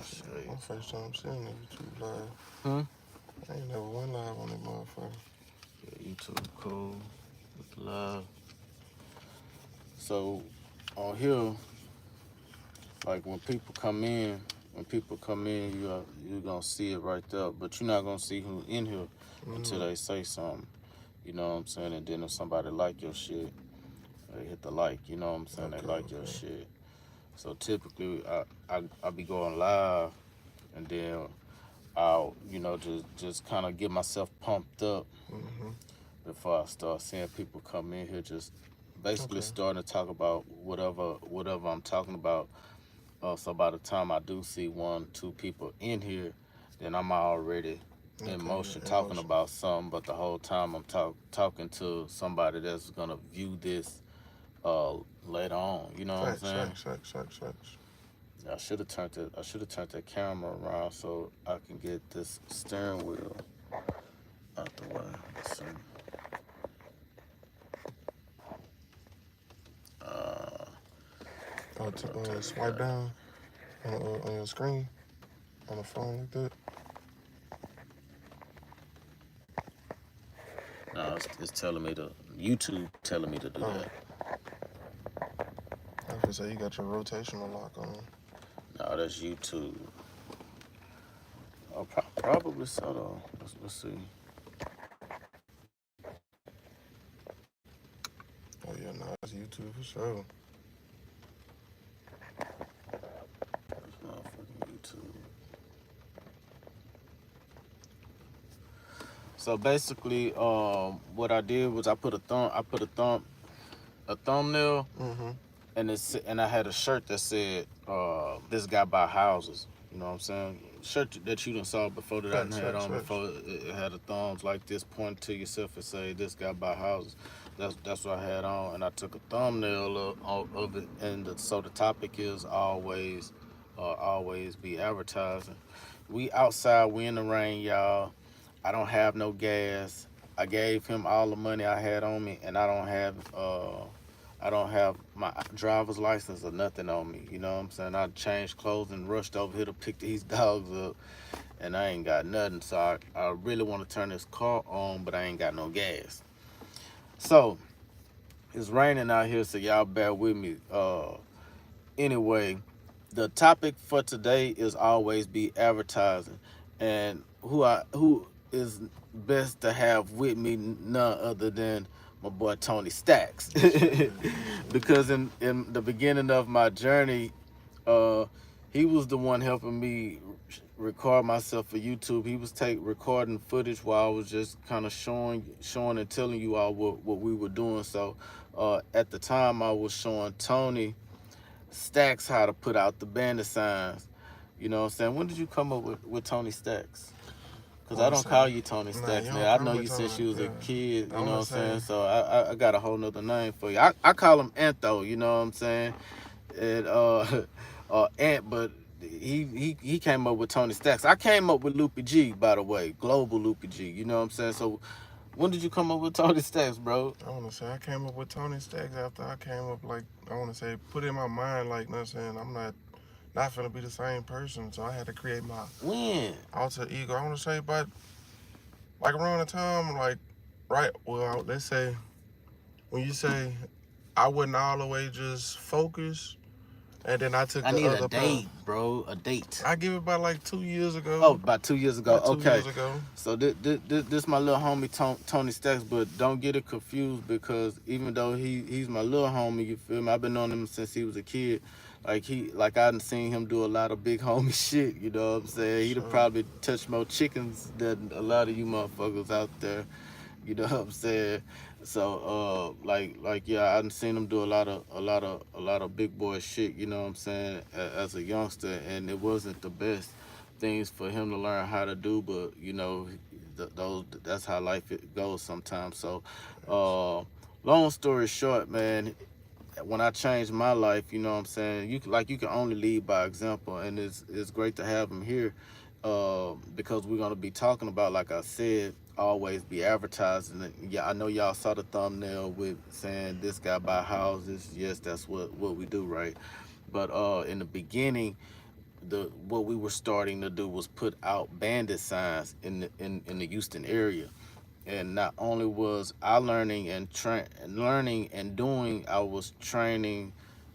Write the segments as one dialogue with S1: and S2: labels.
S1: Shit.
S2: My first time seeing that YouTube live.
S1: Hmm?
S2: I ain't never went live on that motherfucker.
S1: Yeah, YouTube cool. With the live. So on here, like when people come in, you gonna see it right there. But you're not gonna see who in here until
S2: Mm,
S1: they say something. You know what I'm saying? And then if somebody like your shit, they hit the like. You know what I'm saying? They
S2: okay,
S1: like your
S2: okay.
S1: shit. So typically, I be going live, and then I'll just kind of get myself pumped up
S2: Mm-hmm.
S1: before I start seeing people come in here. Just basically
S2: Okay.
S1: starting to talk about whatever I'm talking about. So by the time I do see one, two people in here, then I'm already in
S2: Okay,
S1: motion
S2: yeah, in
S1: talking
S2: motion.
S1: about something. But the whole time I'm talking to somebody that's gonna view this uh, later on. You know what I'm
S2: Facts,
S1: saying?
S2: facts, facts, facts, facts.
S1: I should have turned that camera around so I can get this steering wheel out the way. Let's see. Uh,
S2: Oh,
S1: rotate it
S2: swipe
S1: back.
S2: down on your screen on the phone like that.
S1: No, it's telling me to YouTube telling me to do
S2: Oh,
S1: that.
S2: I was gonna say you got your rotational lock on.
S1: No, that's YouTube. Oh, probably so though. Let's see.
S2: Oh yeah, nah, it's YouTube for sure.
S1: It's motherfucking YouTube. So basically, what I did was a thumbnail,
S2: Mm-hmm.
S1: and I had a shirt that said, "This guy buy houses." You know what I'm saying? Shirt that you done saw before that I done
S2: Facts,
S1: had
S2: facts,
S1: on
S2: facts.
S1: before. It had the thumbs like this, pointing to yourself and say, "This guy buy houses." That's what I had on, and I took a thumbnail of it, and so the topic is always be advertising. We outside, we in the rain, y'all. I don't have no gas. I gave him all the money I had on me, and I don't have my driver's license or nothing on me. You know what I'm saying? I changed clothes and rushed over here to pick these dogs up, and I ain't got nothing. So I really want to turn this car on, but I ain't got no gas. So it's raining out here, so y'all bear with me. Anyway, the topic for today is always be advertising, and who is best to have with me none other than my boy Tony Stacks.
S2: Yes, sir. Yes, sir.
S1: Because in the beginning of my journey, uh he was the one helping me record myself for YouTube. He was recording footage while I was just kind of showing and telling you all what we were doing. So at the time I was showing Tony Stacks how to put out the bandit signs. You know what I'm saying? When did you come up with Tony Stacks?
S2: I
S1: Because I
S2: wanna
S1: don't
S2: say,
S1: call you Tony
S2: nah, you
S1: Stacks
S2: don't
S1: now. I
S2: call
S1: know
S2: me
S1: you since
S2: Tony.
S1: you was a
S2: Yeah.
S1: kid,
S2: I
S1: you know what
S2: wanna
S1: I'm
S2: say,
S1: saying? So I got a whole nother name for you. I call him Antho, you know what I'm saying? And Ant, but he came up with Tony Stacks. I came up with Loopy G, by the way, global Loopy G, you know what I'm saying? So when did you come up with Tony Stacks, bro?
S2: I wanna say I came up with Tony Stacks after I came up like I wanna say put in my mind like, you know what I'm saying, I'm not gonna be the same person. So I had to create my
S1: When?
S2: alter ego. I wanna say but like around the time like right well let's say when you say I wasn't all the way just focused and then I took
S1: I
S2: the
S1: need a
S2: other path.
S1: date, bro. A date.
S2: I give it about like 2 years
S1: Oh,
S2: ago.
S1: about 2 years ago.
S2: About two
S1: Okay.
S2: years ago.
S1: So this my little homie Tony Stacks, but don't get it confused because even though he's my little homie, you feel me? I've been on him since he was a kid. Like I done seen him do a lot of big homie shit. You know what I'm saying? He'd have
S2: So
S1: probably touched more chickens than a lot of you motherfuckers out there. You know what I'm saying? So yeah, I done seen him do a lot of big boy shit, you know what I'm saying, as a youngster, and it wasn't the best things for him to learn how to do, but you know, those that's how life it goes sometimes. So long story short, man, when I changed my life, you know what I'm saying, you can only lead by example, and it's great to have him here, because we're gonna be talking about, like I said, always be advertising. And yeah, I know y'all saw the thumbnail with saying this guy buy houses. Yes, that's what we do, right? But in the beginning, the what we were starting to do was put out bandit signs in the Houston area. And not only was I learning and doing, I was training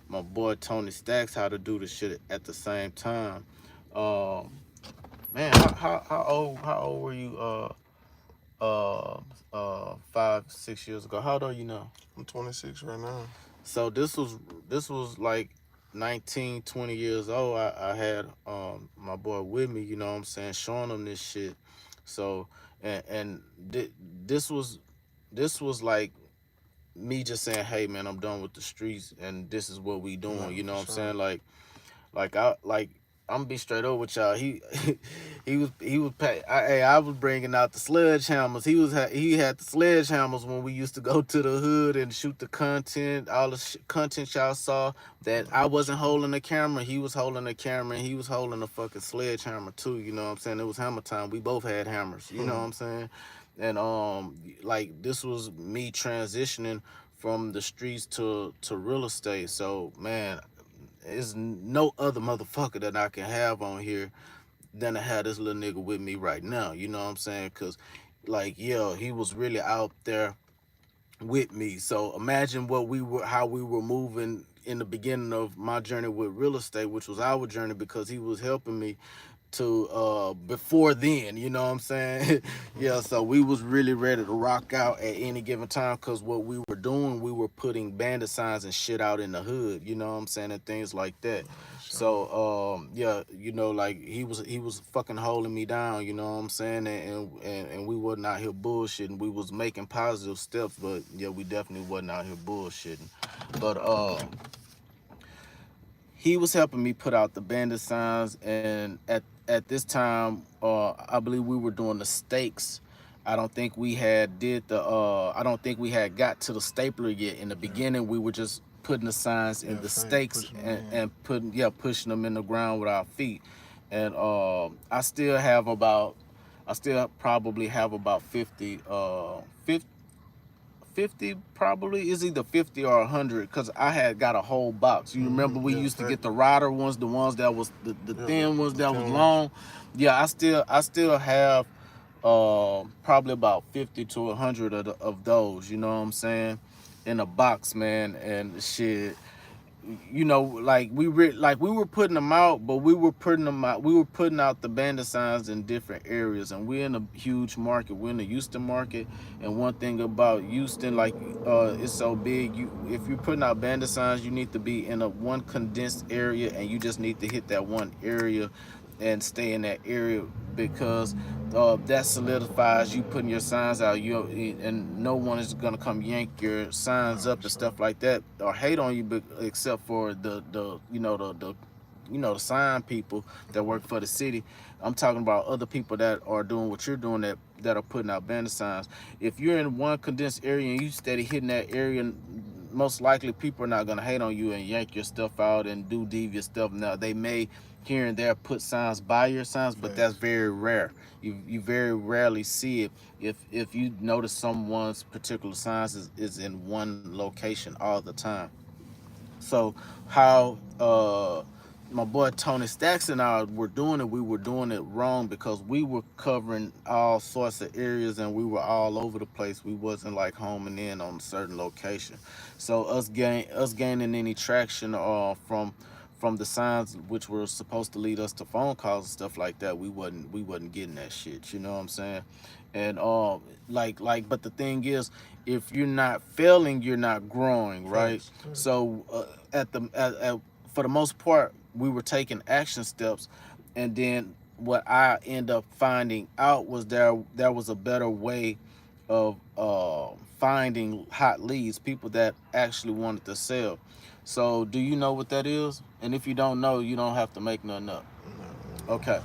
S1: my boy Tony Stacks how to do the shit at the same time. Um, man, how old were you? 5 6 years ago. How old are you now?
S2: I'm 26 right now.
S1: So this was like 19, 20 years old. I had my boy with me, you know what I'm saying, showing him this shit. So and this was like me just saying, hey man, I'm done with the streets and this is what we doing,
S2: No,
S1: you know
S2: for
S1: what I'm
S2: sure.
S1: saying? Like I'm gonna be straight over with y'all. I was bringing out the sledgehammers. He had the sledgehammers when we used to go to the hood and shoot the content. All the content y'all saw that I wasn't holding the camera. He was holding the camera and he was holding the fucking sledgehammer too. You know what I'm saying? It was hammer time. We both had hammers. You know what I'm saying? And like this was me transitioning from the streets to real estate. So man, there's no other motherfucker that I can have on here than to have this little nigga with me right now. You know what I'm saying? Cause like, yeah, he was really out there with me. So imagine how we were moving in the beginning of my journey with real estate, which was our journey because he was helping me to before then, you know what I'm saying? Yeah, so we was really ready to rock out at any given time because what we were doing, we were putting bandit signs and shit out in the hood, you know what I'm saying, and things like that. So yeah, you know, like he was fucking holding me down, you know what I'm saying, and we wasn't out here bullshitting. We was making positive steps, but yeah, we definitely wasn't out here bullshitting. But he was helping me put out the bandit signs, and at this time I believe we were doing the stakes. I don't think we had got to the stapler yet. In the beginning we were just putting the signs in the stakes
S2: pushing them in.
S1: and pushing them in the ground with our feet. And I still probably have about 50 probably is either 50 or 100 because I had got a whole box. You remember we
S2: Yeah,
S1: used to get the
S2: exactly.
S1: rider ones, the ones that was the
S2: Yeah,
S1: thin ones
S2: the
S1: that was
S2: thin ones.
S1: long. Yeah, I still have probably about 50 to 100 of those, you know what I'm saying, in a box, man. And shit, you know, like we were putting them out, but we were putting out the bandit signs in different areas. And we're in a huge market. We're in the Houston market. And one thing about Houston, like it's so big, if you're putting out bandit signs, you need to be in a one condensed area, and you just need to hit that one area and stay in that area because that solidifies you putting your signs out. And no one is gonna come yank your signs
S2: No,
S1: up
S2: for
S1: and
S2: sure.
S1: stuff like that or hate on you, except for the the sign people that work for the city. I'm talking about other people that are doing what you're doing, that are putting out bandit signs. If you're in one condensed area and you steady hitting that area, most likely people are not gonna hate on you and yank your stuff out and do devious stuff. Now they may here and there put signs by your signs, but that's
S2: Facts.
S1: very rare. You very rarely see it. If you notice someone's particular signs is in one location all the time. So how my boy Tony Stacks and I were doing it, we were doing it wrong because we were covering all sorts of areas and we were all over the place. We wasn't like homing in on a certain location. So us gaining any traction from the signs which were supposed to lead us to phone calls and stuff like that, we wasn't getting that shit. You know what I'm saying? And but the thing is, if you're not failing, you're not growing, right?
S2: Facts. Facts.
S1: So for the most part, we were taking action steps, and then what I end up finding out was there was a better way of finding hot leads, people that actually wanted to sell. So do you know what that is? And if you don't know, you don't have to make nothing up.
S2: No, no.
S1: Okay.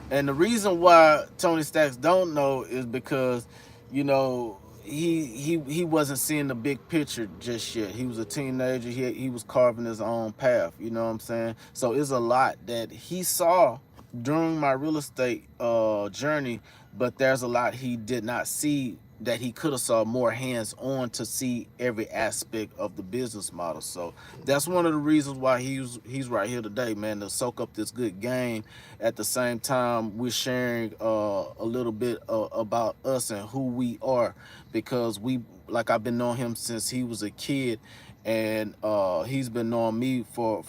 S1: And the reason why Tony Stacks don't know is because, you know, he wasn't seeing the big picture just yet. He was a teenager. He was carving his own path. You know what I'm saying? So it's a lot that he saw during my real estate journey, but there's a lot he did not see that he could have saw more hands on to see every aspect of the business model. So that's one of the reasons why he's right here today, man, to soak up this good game. At the same time, we're sharing a little bit about us and who we are, because we, like, I've been knowing him since he was a kid, and he's been knowing me for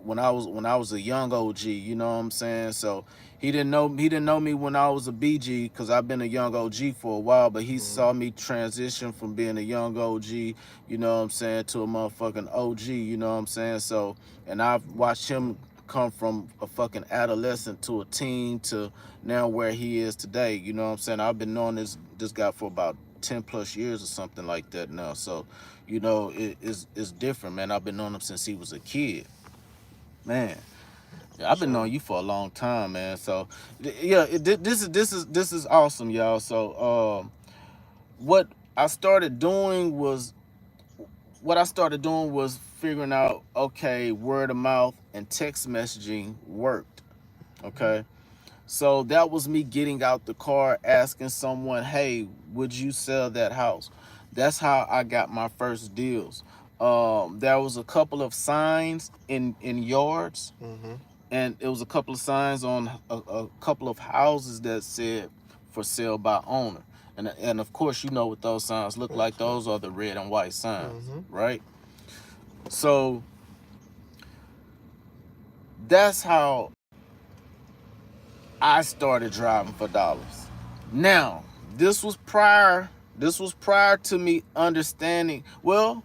S1: when I was a young OG, you know what I'm saying? So he didn't know me when I was a BG, because I've been a young OG for a while, but he saw me transition from being a young OG, you know what I'm saying, to a motherfucking OG, you know what I'm saying? So, and I've watched him come from a fucking adolescent to a teen to now where he is today, you know what I'm saying? I've been knowing this guy for about 10 plus years or something like that now. So, you know, it's different, man. I've been knowing him since he was a kid, man. Yeah, I've been knowing you for a long time, man. So, yeah, this is awesome, y'all. So, what I started doing was figuring out, okay, word of mouth and text messaging worked. Okay. So that was me getting out the car, asking someone, hey, would you sell that house? That's how I got my first deals. There was a couple of signs in yards,
S2: Mm-hmm.
S1: and it was a couple of signs on a couple of houses that said for sale by owner. And of course, you know what those signs look like. Those are the red and white signs, right? So that's how I started driving for dollars. Now, this was prior to me understanding, well,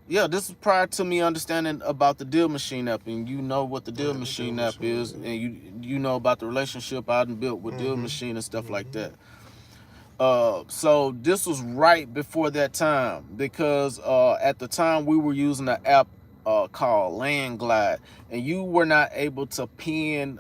S1: yeah, this is prior to me understanding about the Deal Machine app, and you know what the Deal Machine app is, and you know about the relationship I done built with Deal Machine and stuff like that. So this was right before that time, because at the time we were using an app called Land Glide, and you were not able to pin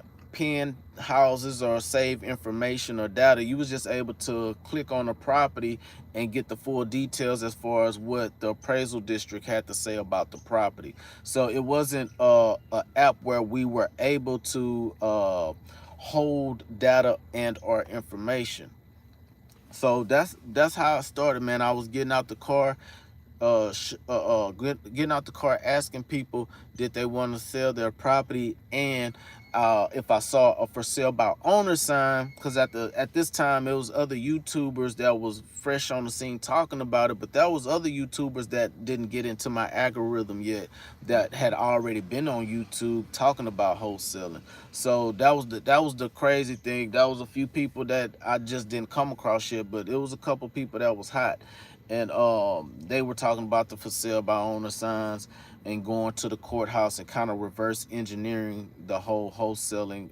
S1: houses or save information or data. You was just able to click on a property and get the full details as far as what the appraisal district had to say about the property. So it wasn't an app where we were able to hold data and or information. So that's how I started, man. I was getting out the car, getting out the car, asking people did they want to sell their property, and if I saw a for sale by owner sign, because at this time it was other YouTubers that was fresh on the scene talking about it, but that was other YouTubers that didn't get into my algorithm yet, that had already been on YouTube talking about wholesaling. So that was the crazy thing. That was a few people that I just didn't come across yet, but it was a couple people that was hot, and they were talking about the for sale by owner signs and going to the courthouse and kind of reverse engineering the whole wholesaling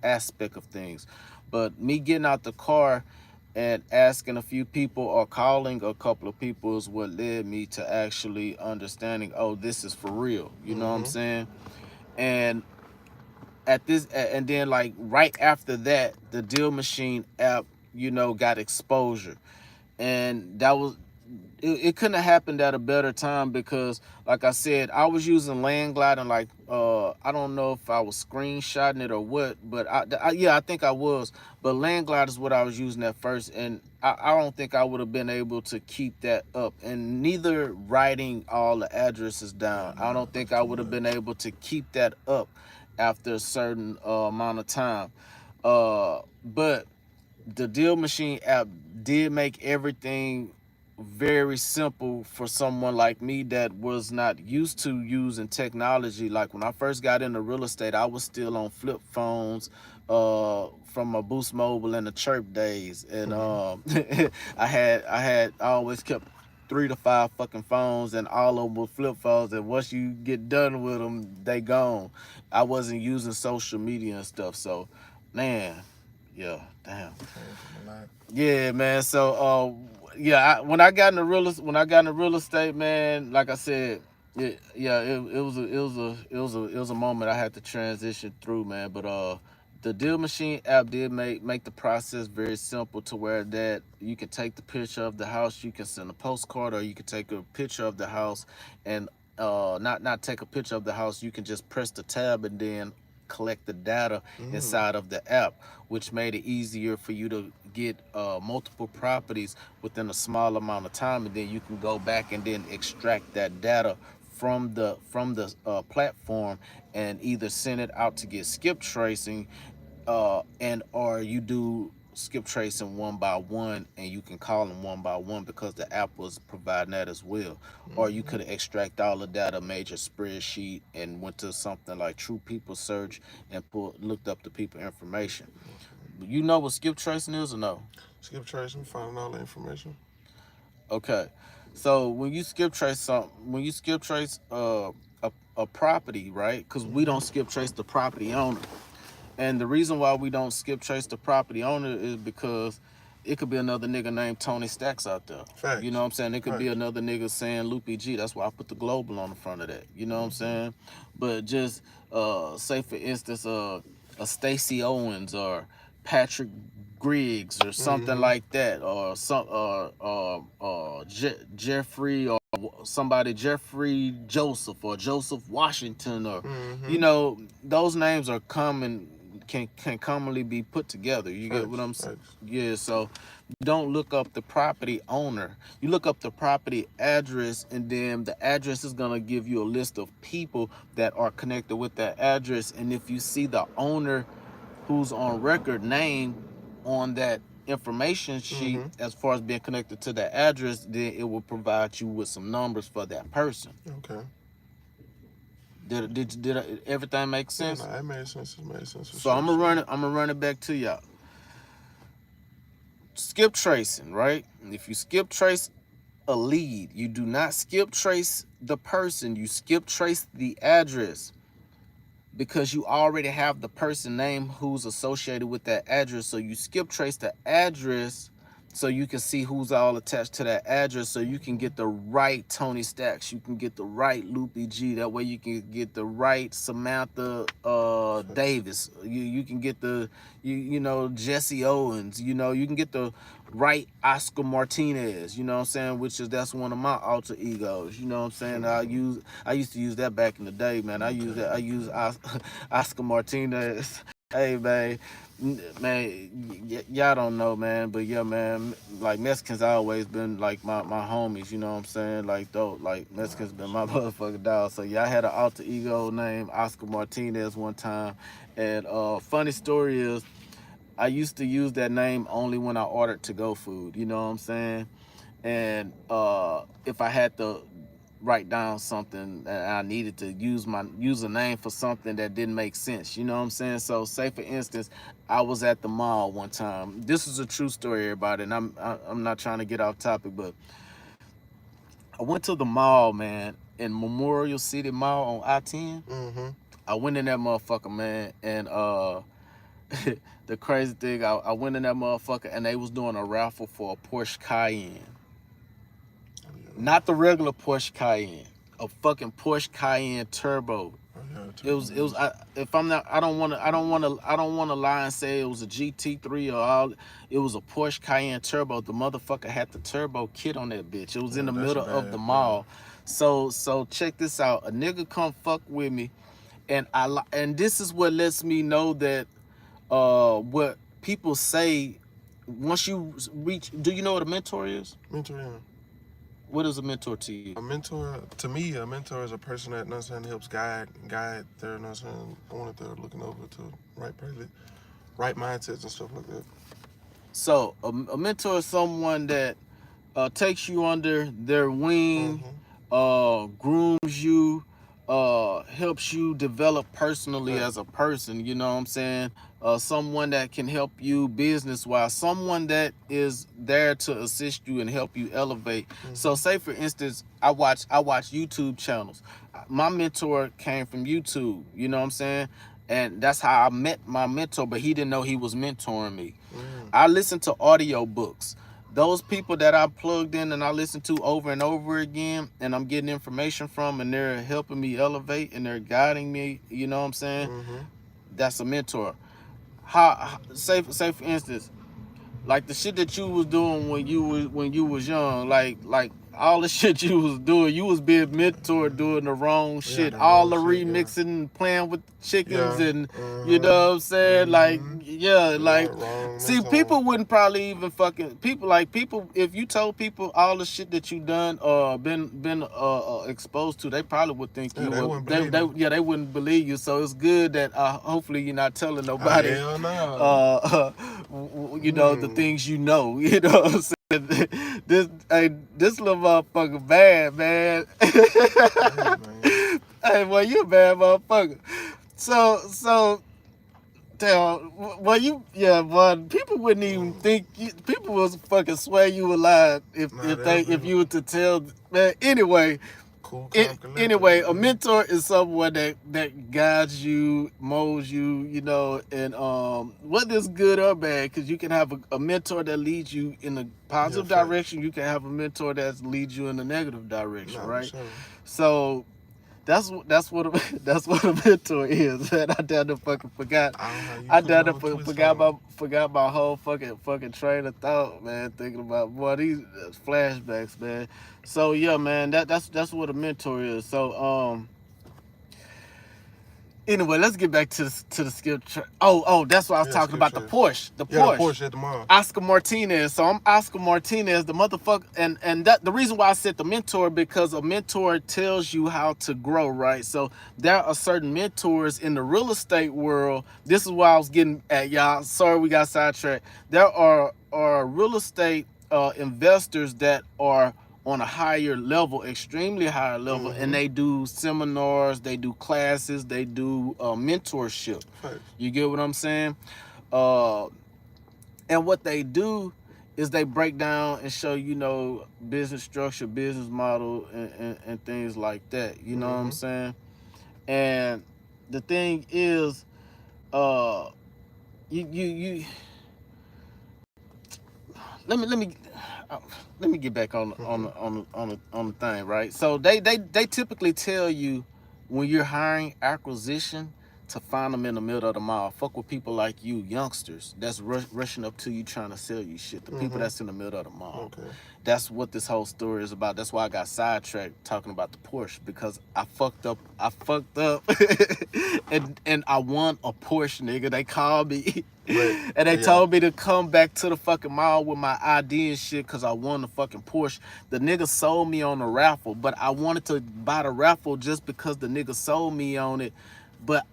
S1: aspect of things. But me getting out the car and asking a few people or calling a couple of people is what led me to actually understanding, oh, this is for real, you know what I'm saying? And and then, like, right after that, the Deal Machine app, you know, got exposure, and that was it couldn't have happened at a better time, because like I said, I was using Land Glide, and like I don't know if I was screenshotting it or what, but yeah, I think I was. But Land Glide is what I was using at first, and I don't think I would have been able to keep that up, and neither writing all the addresses down, I don't think I would have been able to keep that up after a certain amount of time. But the Deal Machine app did make everything very simple for someone like me that was not used to using technology. Like, when I first got into real estate, I was still on flip phones from my Boost Mobile and the Chirp days, and I always kept 3 to 5 fucking phones, and all of them were flip phones, and once you get done with them, they gone. I wasn't using social media and stuff. So, man, yeah, damn. Yeah, man. So, yeah, when I got into real estate, man, like I said, it was a moment I had to transition through, man. But the Deal Machine app did make the process very simple, to where that you can take the picture of the house, you can send a postcard, or you can take a picture of the house and not take a picture of the house. You can just press the tab, and then collect the data inside of the app, which made it easier for you to get multiple properties within a small amount of time, and then you can go back and then extract that data from the platform and either send it out to get skip tracing, and or you do skip tracing one by one, and you can call them one by one because the app was providing that as well. Or you could extract all the data, made your spreadsheet, and went to something like True People Search and looked up the people information. You know what skip tracing is or no?
S2: Skip tracing, finding all the information.
S1: Okay, so when you skip trace a property, right? Because we don't skip trace the property owner. And the reason why we don't skip trace the property owner is because it could be another nigga named Tony Stacks out there.
S2: Facts.
S1: You know what I'm saying? It could be
S2: Facts.
S1: another nigga saying Loopy G. That's why I put the global on the front of that. You know what I'm saying? But just say for instance, a Stacey Owens or Patrick Griggs or something like that, or Jeffrey, or somebody Jeffrey Joseph or Joseph Washington, or you know, those names are common, can commonly be put together. You get what I'm saying? Yeah. So you don't look up the property owner. You look up the property address, and then the address is gonna give you a list of people that are connected with that address. And if you see the owner who's on record name on that information sheet as far as being connected to the address, then it will provide you with some numbers for that person.
S2: Okay.
S1: Did everything make sense?
S2: Yeah, no, it made sense. It made sense.
S1: So I'm gonna run it back to y'all. Skip tracing, right? If you skip trace a lead, you do not skip trace the person, you skip trace the address, because you already have the person name who's associated with that address. So you skip trace the address so you can see who's all attached to that address, so you can get the right Tony Stacks, you can get the right Loopy G. That way you can get the right Samantha Davis. You can get the you know, Jesse Owens. You know, you can get the right Oscar Martinez. You know what I'm saying? That's one of my alter egos. You know what I'm saying? I used to use that back in the day, man. I use Oscar Martinez. Hey, man, y'all don't know, man, but yeah, man, like Mexicans always been like my homies, you know what I'm saying? Like, though, like Mexicans been my motherfucking dog. So yeah, I had an alter ego named Oscar Martinez one time, and funny story is, I used to use that name only when I ordered to-go food, you know what I'm saying? And if I had to write down something and I needed to use a name for something that didn't make sense, you know what I'm saying? So say for instance, I was at the mall one time. This is a true story, everybody, and I'm not trying to get off topic, but I went to the mall, man, in Memorial City Mall on I-10. I went in that motherfucker, man, and the crazy thing, I went in that motherfucker and they was doing a raffle for a Porsche Cayenne. Not the regular Porsche Cayenne, a fucking Porsche Cayenne Turbo. It was if I'm not, I don't want to lie and say it was a GT3 or all. It was a Porsche Cayenne Turbo. The motherfucker had the turbo kit on that bitch. It was in the middle of the mall. So check this out. A nigga come fuck with me, and this is what lets me know that what people say once you reach. Do you know what a mentor is?
S2: Mentor, yeah.
S1: What is a mentor to you?
S2: A mentor, to me, a mentor is a person that, you know what I'm saying, helps guide their, you know what I'm saying, one that they're looking over to right mindsets and stuff like that.
S1: So a mentor is someone that takes you under their wing, grooms you, helps you develop personally as a person, you know what I'm saying? Someone that can help you business-wise, someone that is there to assist you and help you elevate. So say for instance, I watch YouTube channels. My mentor came from YouTube, you know what I'm saying? And that's how I met my mentor, but he didn't know he was mentoring me. I listen to audio books. Those people that I plugged in and I listen to over and over again, and I'm getting information from, and they're helping me elevate and they're guiding me, you know what I'm saying? That's a mentor. Say for instance, like the shit that you was doing when you was young, like all the shit you was doing, you was being mentored doing the wrong shit.
S2: the
S1: All
S2: wrong
S1: the
S2: shit, yeah.
S1: remixing and playing with chickens
S2: Yeah.
S1: and you know what I'm saying? Like,
S2: Yeah,
S1: like
S2: wrong
S1: see,
S2: mental.
S1: people wouldn't probably even fucking people if you told people all the shit that you done or been exposed to, they probably would think
S2: Yeah,
S1: you
S2: they
S1: were
S2: wouldn't believe me.
S1: they wouldn't believe you. So it's good that hopefully you're not telling nobody
S2: Hell no.
S1: you know the things you know. You know what I'm saying? This little motherfucker bad, man.
S2: Yeah, man.
S1: Hey, well, you a bad motherfucker. So, well, boy, people wouldn't even think people was fucking swear you were lying if you were to tell, man. Anyway,
S2: Cool, calm, collected,
S1: anyway, a
S2: man.
S1: mentor is someone that guides you, molds you, you know, and whether it's good or bad, because you can have a mentor that leads you in a positive
S2: Yeah, fact.
S1: direction, you can have a mentor that leads you in a negative direction,
S2: Nah,
S1: right?
S2: for sure.
S1: So that's what a mentor is, man. I damn near fucking forgot. I damn near forgot my whole fucking train of thought, man. Thinking about boy these flashbacks, man. So yeah, man. That's what a mentor is. So anyway, let's get back to the skip track. Oh, that's what I was talking about.
S2: Track.
S1: The Porsche.
S2: The
S1: Porsche.
S2: Porsche at the mall.
S1: Oscar Martinez. So I'm Oscar Martinez, the motherfucker, and that the reason why I said the mentor, because a mentor tells you how to grow, right? So there are certain mentors in the real estate world. This is why I was getting at, y'all. Sorry, we got sidetracked. There are real estate investors that are on a higher level, extremely higher level, and they do seminars, they do classes, they do mentorship.
S2: Right.
S1: You get what I'm saying? And what they do is they break down and show, you know, business structure, business model, and things like that. You know what I'm saying? And the thing is, you let me get back on the thing, right? So they typically tell you when you're hiring acquisition to find them in the middle of the mall. Fuck with people like you, youngsters, that's rushing up to you trying to sell you shit. The people that's in the middle of the mall. Okay. That's what this whole story is about. That's why I got sidetracked talking about the Porsche, because I fucked up and I won a Porsche, nigga. They called me and they told me to come back to the fucking mall with my ID and shit because I won the fucking Porsche. The nigga sold me on the raffle, but I wanted to buy the raffle just because the nigga sold me on it. But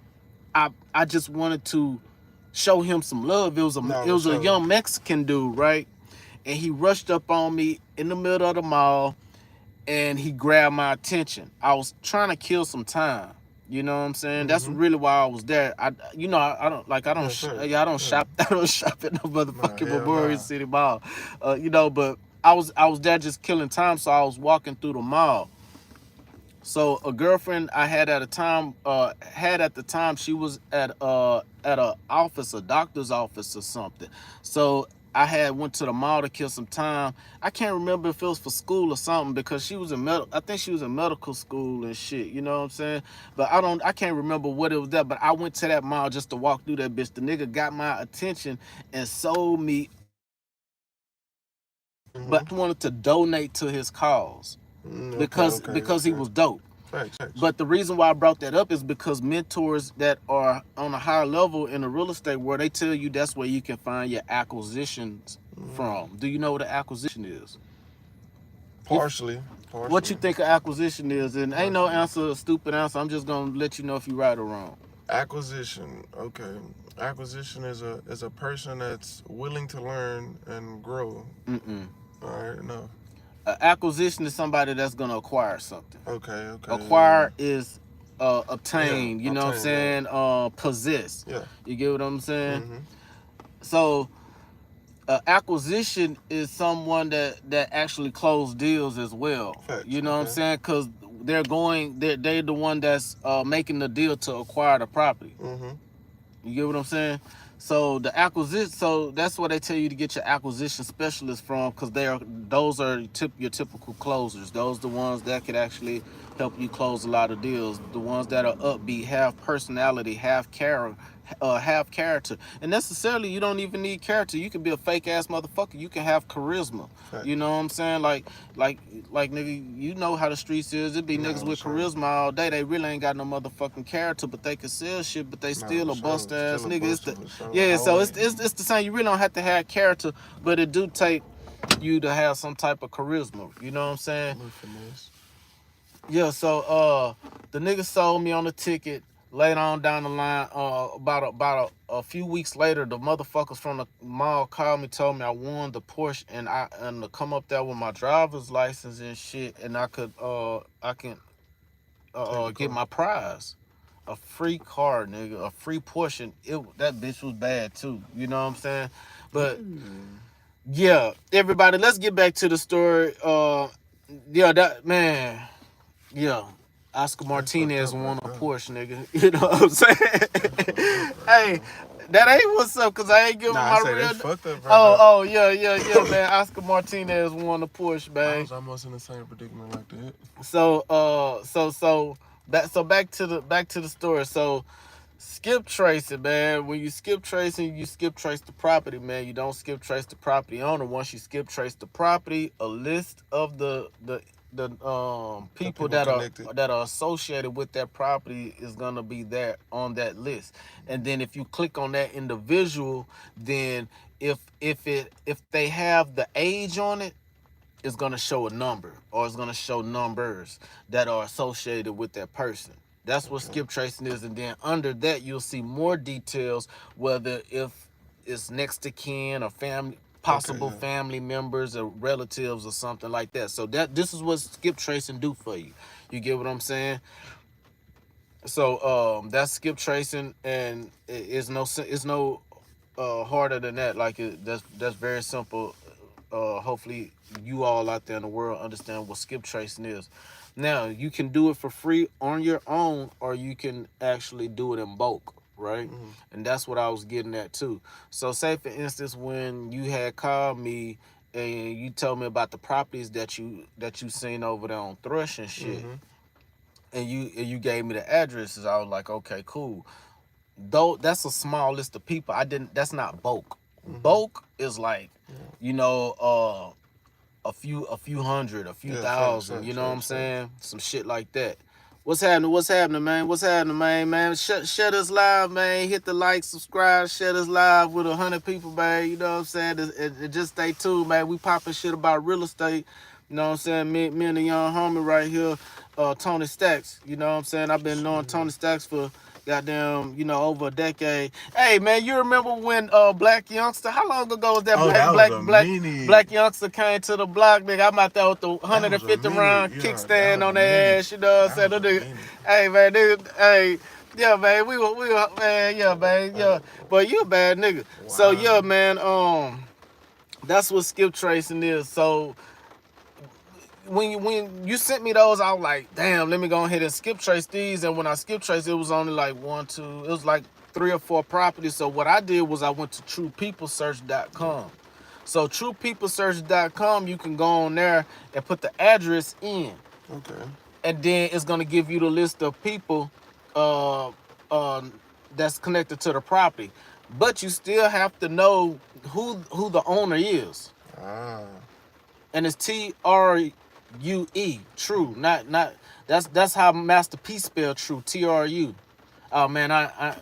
S1: I just wanted to show him some love. It was a young Mexican dude, right? And he rushed up on me in the middle of the mall and he grabbed my attention. I was trying to kill some time. You know what I'm saying? That's really why I was there. I don't shop at no motherfucking Memorial City Mall. You know, but I was there just killing time, so I was walking through the mall. So a girlfriend I had at the time, she was at a office, a doctor's office or something. So I went to the mall to kill some time. I can't remember if it was for school or something, because she was I think she was in medical school and shit, you know what I'm saying? But I can't remember what it was that, but I went to that mall just to walk through that bitch. The nigga got my attention and sold me, but I wanted to donate to his cause. Because he was dope.
S2: Thanks.
S1: But the reason why I brought that up is because mentors that are on a higher level in the real estate world, they tell you that's where you can find your acquisitions from. Do you know what an acquisition is?
S2: Partially.
S1: What you think an acquisition is? And ain't no answer, a stupid answer. I'm just gonna let you know if you're right or wrong.
S2: Acquisition. Okay. Acquisition is a person that's willing to learn and grow. All right. No.
S1: Acquisition is somebody that's gonna acquire something.
S2: Okay.
S1: Acquire is obtain. You know what I'm saying? Possess.
S2: Yeah.
S1: You get what I'm saying? So acquisition is someone that actually close deals as well.
S2: Facts.
S1: You know what I'm saying? Because they're the one that's making the deal to acquire the property. You get what I'm saying? So the acquisition, so that's where they tell you to get your acquisition specialist from, because those are your typical closers. Those the ones that could actually help you close a lot of deals. The ones that are upbeat, have personality, have character. And necessarily, you don't even need character. You can be a fake ass motherfucker. You can have charisma.
S2: Facts.
S1: You know what I'm saying? Like nigga, you know how the streets is. It be
S2: Nah,
S1: niggas with
S2: sure.
S1: charisma all day. They really ain't got no motherfucking character, but they can sell shit. But they still a
S2: Sure.
S1: bust ass
S2: Still a
S1: nigga.
S2: buster, sure.
S1: Yeah. So
S2: Always.
S1: it's the same. You really don't have to have character, but it do take you to have some type of charisma. You know what I'm saying?
S2: Little finesse.
S1: Yeah. So the nigga sold me on the ticket. Later on down the line, about a few weeks later, the motherfuckers from the mall called me, told me I won the Porsche, and to come up there with my driver's license and shit, and I can get my prize, a free car, nigga, a free Porsche. That bitch was bad too. You know what I'm saying? But yeah, everybody, let's get back to the story. Yeah, that man, yeah. Oscar Martinez won a Porsche, nigga. You know what I'm saying? Hey, that ain't what's up, cause I ain't giving my real.
S2: That's fucked up, bro.
S1: Oh, yeah, man. Oscar Martinez won a Porsche, man.
S2: I was almost in the same predicament like that.
S1: So back to the story. So skip tracing, man. When you skip tracing, you skip trace the property, man. You don't skip trace the property owner. Once you skip trace the property, a list of the people that are associated with that property is gonna be there on that list. And then if you click on that individual, then if they have the age on it, it's gonna show a number, or it's gonna show numbers that are associated with that person. That's what skip tracing is. And then under that, you'll see more details, whether if it's next to kin or family, possible family members or relatives or something like that. So this is what skip tracing do for you. You get what I'm saying? So that's skip tracing, and it's no harder than that. Like that's very simple. Hopefully you all out there in the world understand what skip tracing is. Now, you can do it for free on your own, or you can actually do it in bulk, right? And that's what I was getting at too. So say for instance, when you had called me and you told me about the properties that you seen over there on Thrush and shit, and you gave me the addresses, I was like, okay, cool. Though that's a small list of people, that's not bulk. Bulk is like, you know, a few hundred, a few thousand, you know what I'm saying? Some shit like that. What's happening, man? Man, share this live, man. Hit the like, subscribe, share this live with 100 people, man. You know what I'm saying? It just stay tuned, man. We popping shit about real estate. You know what I'm saying? Me and the young homie right here, Tony Stacks. You know what I'm saying? I've been knowing Tony Stacks for goddamn, over a decade. Hey, man, you remember when Black Youngster? How long ago was that? Black Youngster came to the block, nigga. I'm out there with the 150 round kickstand on their ass. You know what I'm saying? Hey, man, nigga, hey. Yeah, man, we were, man, yeah, man, yeah. But you a bad nigga. Wow. So yeah, man, that's what skip tracing is. So when you sent me those, I was like, damn, let me go ahead and skip trace these. And when I skip traced, it was only like it was like 3 or 4 properties. So what I did was I went to truepeoplesearch.com. So truepeoplesearch.com, you can go on there and put the address in.
S2: Okay.
S1: And then it's gonna give you the list of people that's connected to the property. But you still have to know who the owner is. And it's TRUE, true, not that's how Master P spell true, TRU. Oh man,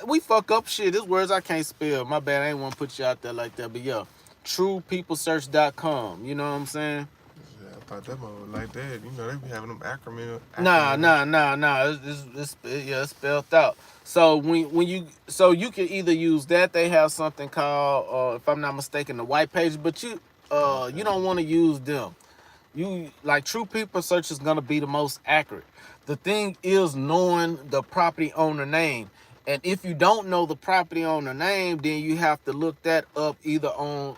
S1: we fuck up shit. There's words I can't spell. My bad, I ain't want to put you out there like that. But yeah, truepeoplesearch.com. You know what I'm saying?
S2: Yeah, I thought that was like that. You know, they be having them acronyms.
S1: Nah. It's spelled out. So when you can either use that. They have something called, if I'm not mistaken, the white page. But you don't want to use them. You like True People Search is gonna be the most accurate. The thing is knowing the property owner name. And if you don't know the property owner name, then you have to look that up either on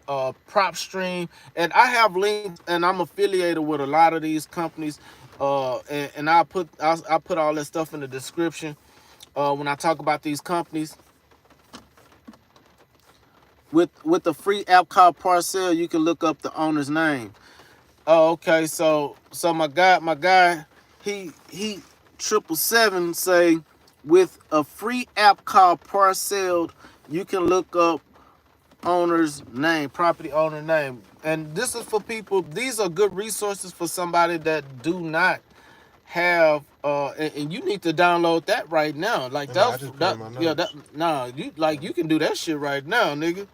S1: PropStream. And I have links, and I'm affiliated with a lot of these companies. And I'll put all that stuff in the description when I talk about these companies. with the free app called Parcel, you can look up the owner's name. Oh, okay. So my guy, he 777 say with a free app called Parcel, you can look up owner's name, property owner name. And this is for people, these are good resources for somebody that do not have and you need to download that right now. Like
S2: And I
S1: that's
S2: just put
S1: that
S2: in my
S1: yeah,
S2: notes.
S1: that nah, you can do that shit right now, nigga.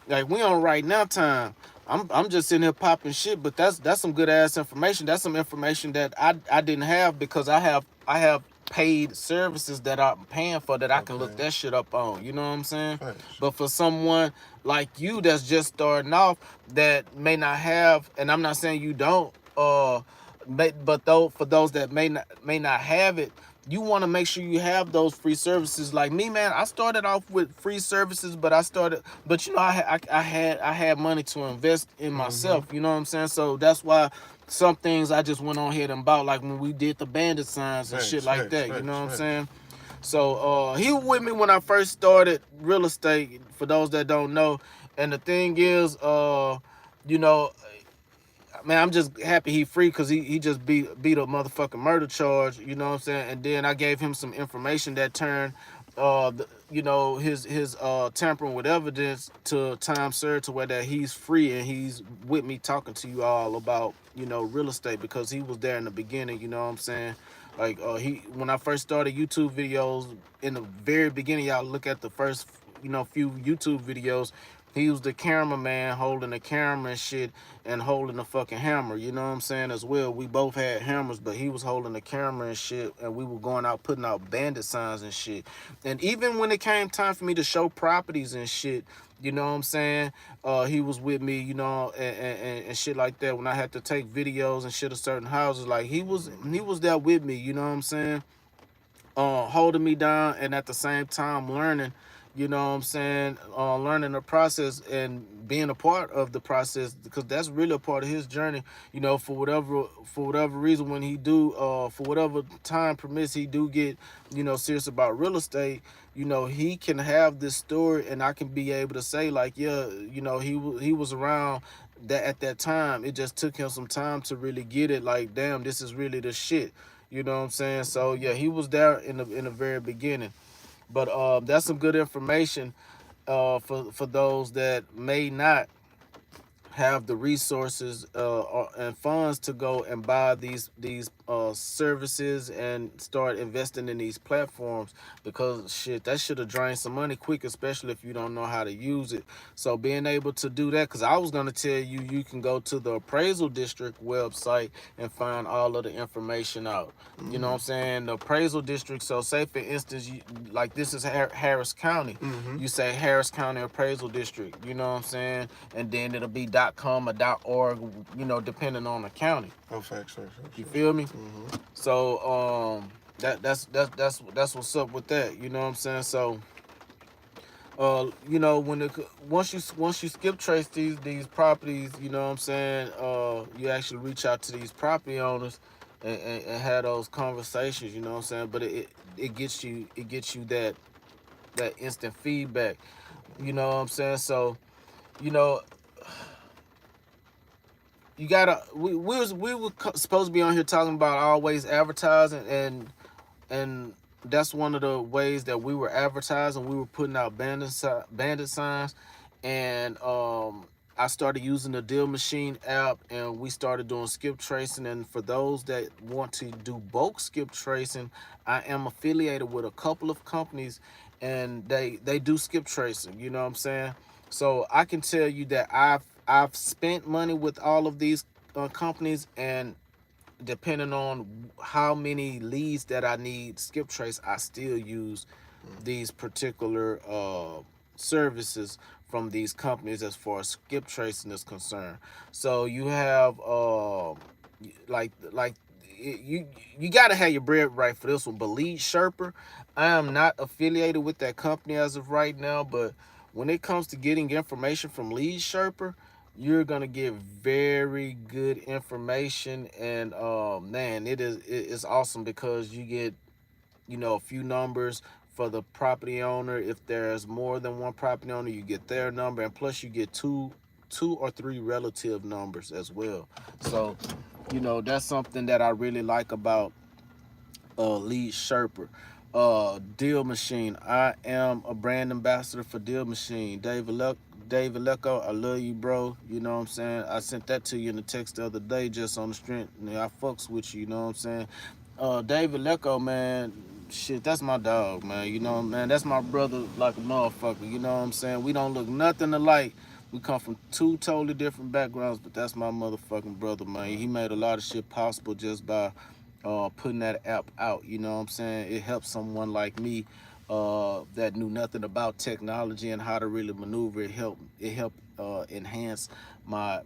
S1: Like we on right now time. I'm just sitting here popping shit, but that's some good ass information. That's some information that I didn't have because I have paid services that I'm paying for that I can look
S2: Okay.
S1: that shit up on. You know what I'm saying?
S2: Thanks.
S1: But for someone like you that's just starting off that may not have, and I'm not saying you don't, but though for those that may not have it, you want to make sure you have those free services. Like me, man, I started off with free services, but you know, I had money to invest in myself. You know what I'm saying? So that's why some things I just went on ahead and bought, like when we did the bandit signs and shit like that. You know what I'm saying? So he was with me when I first started real estate. For those that don't know, and the thing is, you know, man, I'm just happy he free because he just beat a motherfucking murder charge. You know what I'm saying? And then I gave him some information that turned, you know, his tampering with evidence to time served to where that he's free and he's with me talking to you all about, you know, real estate because he was there in the beginning. You know what I'm saying? Like when I first started YouTube videos in the very beginning, y'all look at the first, you know, few YouTube videos. He was the cameraman holding the camera and shit and holding the fucking hammer, you know what I'm saying, as well. We both had hammers, but he was holding the camera and shit, and we were going out putting out bandit signs and shit. And even when it came time for me to show properties and shit, you know what I'm saying, he was with me, you know, and shit like that. When I had to take videos and shit of certain houses, like he was there with me, you know what I'm saying, holding me down and at the same time learning, you know what I'm saying, learning the process and being a part of the process because that's really a part of his journey, you know, for whatever reason when he do for whatever time permits he do get, you know, serious about real estate, you know, he can have this story and I can be able to say like, yeah, you know, he was around that at that time. It just took him some time to really get it, like, damn, this is really the shit. You know what I'm saying? So yeah, he was there in the very beginning. But that's some good information for those that may not have the resources and funds to go and buy these services and start investing in these platforms because shit, that should have drained some money quick, especially if you don't know how to use it. So being able to do that, because I was going to tell you, you can go to the appraisal district website and find all of the information out. You know what I'm saying? The appraisal district. So say for instance, like this is Harris County. You say Harris County Appraisal District. You know what I'm saying? And then it'll be .com or .org. You know, depending on the county.
S2: Oh, facts.
S1: You feel me? So that's what's up with that. You know what I'm saying? So you know, once you skip trace these properties, you know what I'm saying, you actually reach out to these property owners and have those conversations, you know what I'm saying? But it gets you that instant feedback. You know what I'm saying? So, you know, you gotta we were supposed to be on here talking about always advertising and that's one of the ways that we were advertising. We were putting out bandit signs, and I started using the Deal Machine app, and we started doing skip tracing. And for those that want to do bulk skip tracing, I am affiliated with a couple of companies, and they do skip tracing. You know what I'm saying? So I can tell you that I've spent money with all of these companies, and depending on how many leads that I need skip trace, I still use these particular services from these companies as far as skip tracing is concerned. So you have like you got to have your bread right for this one. But Lead Sherper, I am not affiliated with that company as of right now, but when it comes to getting information from Lead Sherper, you're gonna get very good information. And man, it's awesome because you get, you know, a few numbers for the property owner. If there's more than one property owner, you get their number, and plus you get two or three relative numbers as well. So, that's something that I really like about Lead Sherper. Deal Machine. I am a brand ambassador for Deal Machine. David Lecco, I love you, bro. You know what I'm saying? I sent that to you in the text the other day just on the strength. I fucks with you, you know what I'm saying? David Lecco, man, shit, that's my dog, man. Man, that's my brother like a motherfucker. You know what I'm saying? We don't look nothing alike. We come from two totally different backgrounds, but that's my motherfucking brother, man. He made a lot of shit possible just by putting that app out. You know what I'm saying? It helped someone like me that knew nothing about technology and how to really maneuver. It helped enhance my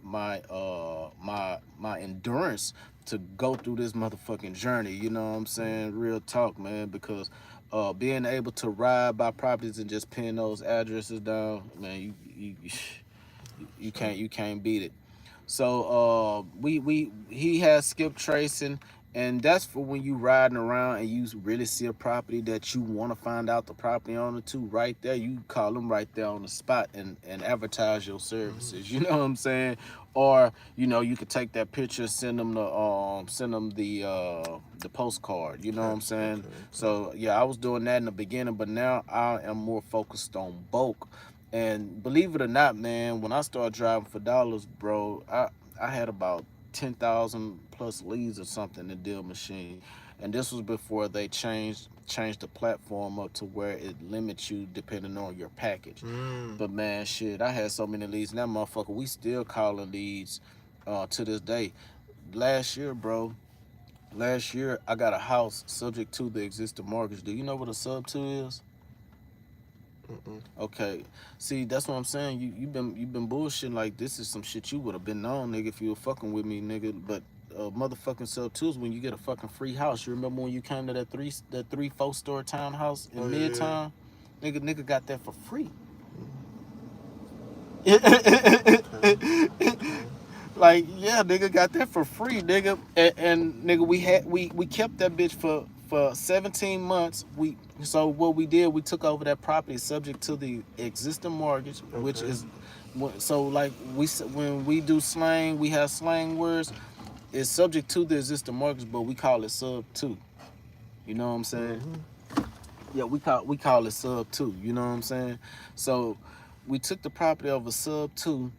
S1: endurance to go through this motherfucking journey. You know what I'm saying? Real talk, man. Because being able to ride by properties and just pin those addresses down, man, you can't beat it. So he has skip tracing, and that's for when you riding around and you really see a property that you want to find out the property owner to. Right there, you call them right there on the spot and advertise your services. You know what I'm saying? Or you could take that picture, send them the postcard. You know what I'm saying? So yeah, I was doing that in the beginning, but now I am more focused on bulk. And believe it or not, man, when I started driving for dollars, bro, I had about 10,000 plus leads or something in Deal Machine. And this was before they changed the platform up to where it limits you depending on your package. But man, shit, I had so many leads. And that motherfucker, we still calling leads to this day. Last year, bro, I got a house subject to the existing mortgage. Do you know what a sub 2 is? Okay, see, that's what I'm saying. You've been bullshitting like this is some shit you would have been on, nigga, if you were fucking with me, nigga. But motherfucking sub 2 is when you get a fucking free house. You remember when you came to that 4 store townhouse in Midtown? Yeah. Nigga got that for free. Like, yeah, nigga got that for free, nigga. And nigga, we kept that bitch for 17 months. So what we did, we took over that property subject to the existing mortgage, which is so like when we do slang, we have slang words. It's subject to the existing mortgage, but we call it sub 2. You know what I'm saying? Yeah, we call it sub 2. You know what I'm saying? So we took the property over sub 2,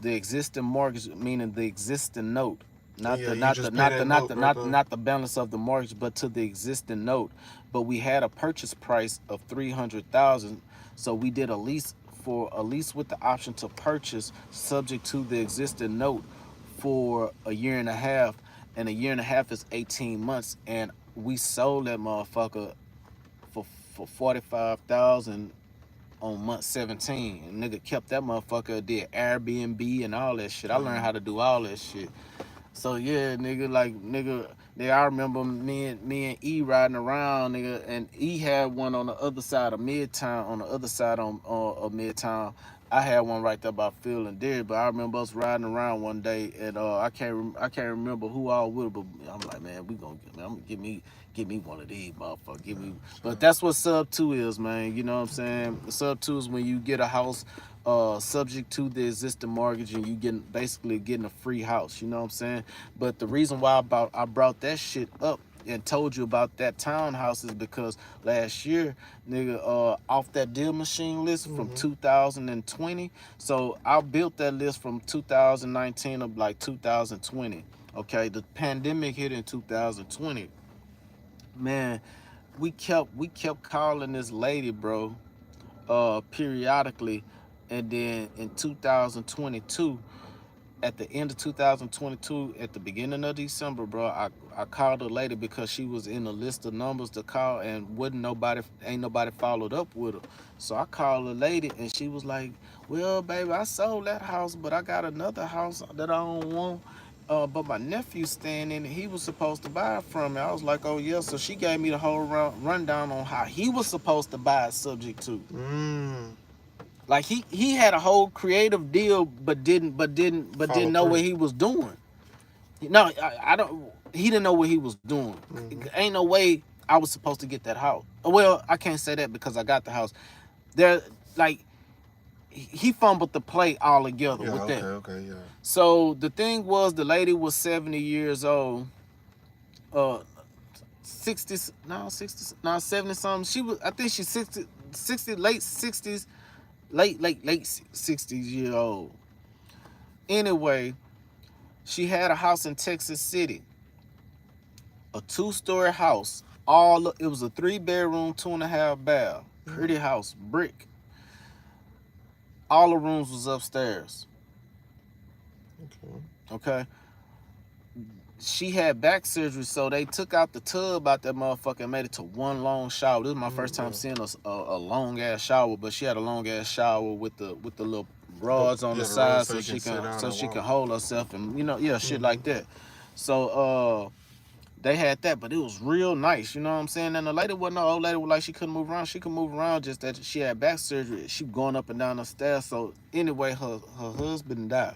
S1: the existing mortgage, meaning the existing note, not the balance of the mortgage, but to the existing note. But we had a purchase price of $300,000, so we did a lease with the option to purchase subject to the existing note for a year and a half, and a year and a half is 18 months, and we sold that motherfucker for $45,000 on month 17. And nigga kept that motherfucker, did Airbnb and all that shit. I learned how to do all that shit. So yeah, nigga, I remember me and E riding around, nigga, and E had one on the other side of Midtown, of Midtown. I had one right there by Phil and Derry, but I remember us riding around one day, and I can't remember who all with, but I'm like, man, I'm gonna give me one of these, motherfucker. But that's what sub 2 is, man. You know what I'm saying? Sub 2 is when you get a house subject to the existing mortgage, and you basically getting a free house. You know what I'm saying? But the reason why I brought that shit up and told you about that townhouse is because last year, nigga, off that Deal Machine list from 2020. So I built that list from 2019 of like 2020. Okay, the pandemic hit in 2020. Man, we kept calling this lady, bro, periodically, and then in 2022, at the end of 2022, at the beginning of December, bro, I called a lady because she was in a list of numbers to call, and ain't nobody followed up with her. So I called a lady, and she was like, well, baby, I sold that house, but I got another house that I don't want. But my nephew's staying in it. He was supposed to buy it from me. I was like, oh yeah. So she gave me the whole rundown on how he was supposed to buy it subject to. Like he had a whole creative deal, but didn't know what he was doing. No, I don't. He didn't know what he was doing. Ain't no way I was supposed to get that house. Well, I can't say that because I got the house. There, like, he fumbled the plate all together
S2: Yeah,
S1: with
S2: okay,
S1: that.
S2: okay, yeah.
S1: So the thing was, the lady was 70 years old. 60, no, 60, no, 70 something. She was, I think she's 60, late 60s, late 60s year old. Anyway, she had a house in Texas City, a 2-story house. It was a 3-bedroom, 2.5 bath, pretty house, brick. All the rooms was upstairs. Okay. She had back surgery, so they took out the tub out that motherfucker and made it to one long shower. This is my first time seeing a long ass shower, but she had a long ass shower with the little rods on the side so she can hold herself and shit like that. So they had that, but it was real nice, you know what I'm saying? And the lady wasn't no old lady, like she couldn't move around. She could move around, just that she had back surgery. She going up and down the stairs. So anyway, her husband died.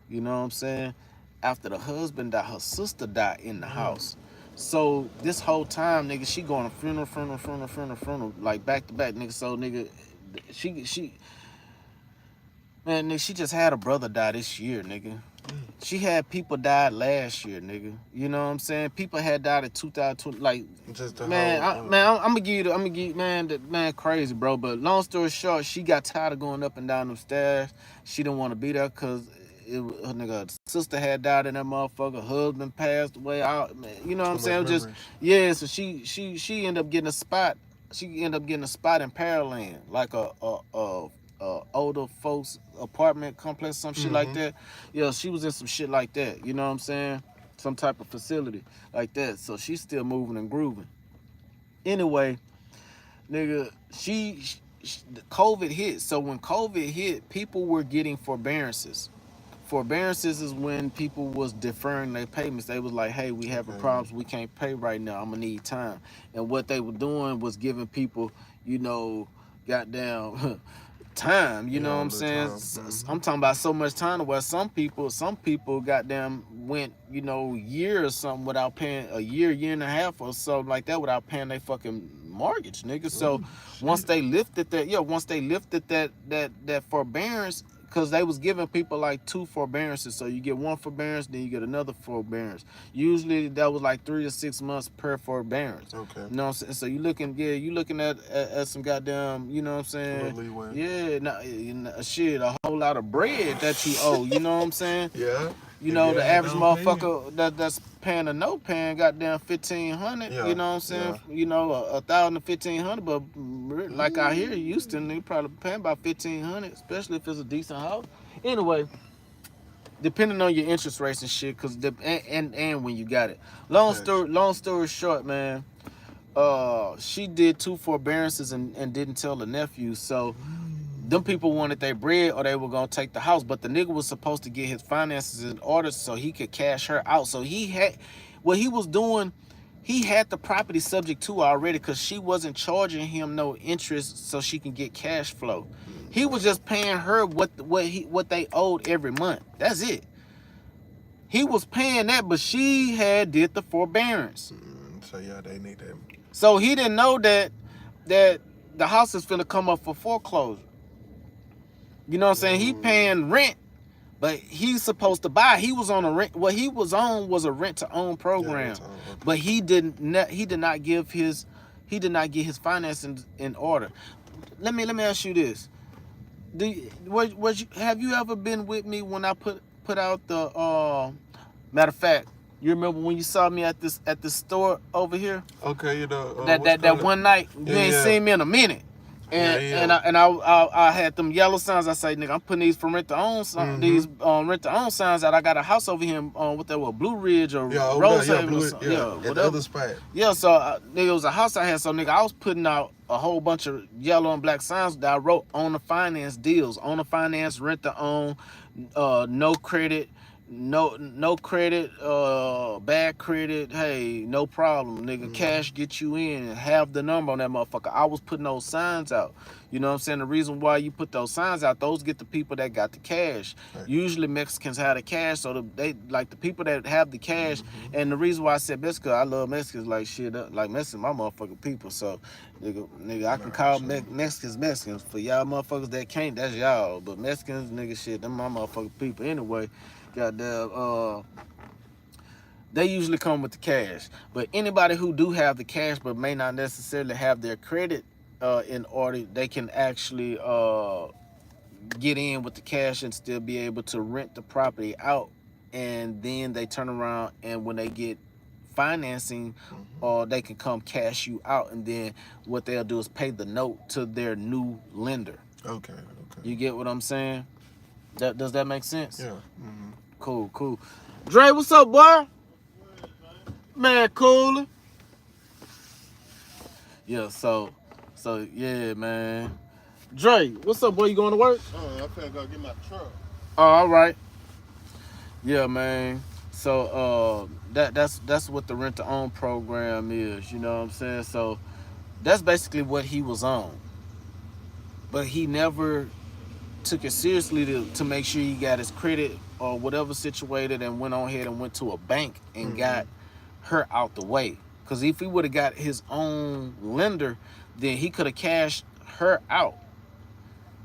S1: You know what I'm saying? After the husband died, her sister died in the house. So this whole time, nigga, she going to funeral, like back to back, nigga. So nigga, man, nigga, she just had a brother die this year, nigga. She had people died last year, nigga. You know what I'm saying? People had died in 2020. Like,
S2: just the
S1: man,
S2: whole,
S1: I'm gonna give you, man, crazy, bro. But long story short, she got tired of going up and down them stairs. She didn't want to be there because her nigga sister had died in that motherfucker. Husband passed away. You know what I'm saying? Just so she ended up getting a spot. She ended up getting a spot in Pearland, like a older folks apartment complex, some shit like that. Yeah, she was in some shit like that. You know what I'm saying? Some type of facility like that. So she's still moving and grooving. Anyway, nigga, COVID hit. So when COVID hit, people were getting forbearances. Forbearances is when people was deferring their payments. They was like, hey, we having problems. We can't pay right now. I'm going to need time. And what they were doing was giving people, goddamn time. You know what I'm saying? I'm talking about so much time to where some people goddamn went, year or something without paying, a year and a half or something like that without paying their fucking mortgage, nigga. So once they lifted that forbearance, because they was giving people like 2 forbearances. So you get 1 forbearance, then you get another forbearance. Usually that was like 3 to 6 months per forbearance. Okay. You know what I'm saying? So you looking at some goddamn, you know what I'm saying? Leeway. Yeah, shit, a whole lot of bread that you owe. You know what I'm saying? Yeah. The average motherfucker that's paying a note paying goddamn $1,500. Yeah. You know what I'm saying? Yeah. $1,000 to $1,500, but like out here in Houston, they probably paying about $1,500, especially if it's a decent house. Anyway, depending on your interest rates and shit, cause and when you got it. Long story short, man. She did 2 forbearances and didn't tell the nephew, so them people wanted their bread or they were gonna take the house, but the nigga was supposed to get his finances in order so he could cash her out. So what he was doing, he had the property subject to already because she wasn't charging him no interest so she can get cash flow. He was just paying her what they owed every month. That's it. He was paying that, but she did the forbearance.
S2: So yeah, they need that.
S1: So he didn't know that the house is finna come up for foreclosure. You know what I'm saying? He paying rent, but he's supposed to buy. He was on a rent. What he was on was a rent to own program, but he did not get his finances in order. Let me ask you this: have you ever been with me when I put out the matter of fact? You remember when you saw me at the store over here? Okay, that one night you ain't seen me in a minute. And I had them yellow signs. I say, nigga, I'm putting these for rent to own signs. These rent to own signs that I got a house over here what that was, Blue Ridge or Rosehaven or something. Whatever. The other spot. Yeah, so nigga, it was a house I had. So nigga, I was putting out a whole bunch of yellow and black signs that I wrote on the finance deals, on the finance, rent to own, no credit, no credit, bad credit, hey, no problem, nigga. Cash get you in and have the number on that motherfucker. I was putting those signs out. You know what I'm saying? The reason why you put those signs out, those get the people that got the cash.
S2: Right.
S1: Usually Mexicans have the cash, so they like the people that have the cash. And the reason why I said Mexico, I love Mexicans like shit. Like Mexicans, my motherfucking people. So nigga, I can call Mexicans. For y'all motherfuckers that can't, that's y'all. But Mexicans, nigga, shit, them my motherfucking people anyway. Goddamn, they usually come with the cash. But anybody who do have the cash but may not necessarily have their credit in order, they can actually get in with the cash and still be able to rent the property out. And then they turn around, and when they get financing, they can come cash you out. And then what they'll do is pay the note to their new lender.
S2: Okay.
S1: You get what I'm saying? Does that make sense?
S2: Yeah.
S1: Cool. Dre, what's up, boy? Man, cool. Yeah, so yeah, man. Dre, what's up, boy? You going to work?
S3: I'm finna go get my truck.
S1: Oh, all right. Yeah, man. So that's what the rent to own program is. You know what I'm saying? So that's basically what he was on. But he never took it seriously to make sure he got his credit or whatever situated, and went on ahead and went to a bank and got her out the way. Because if he would have got his own lender, then he could have cashed her out.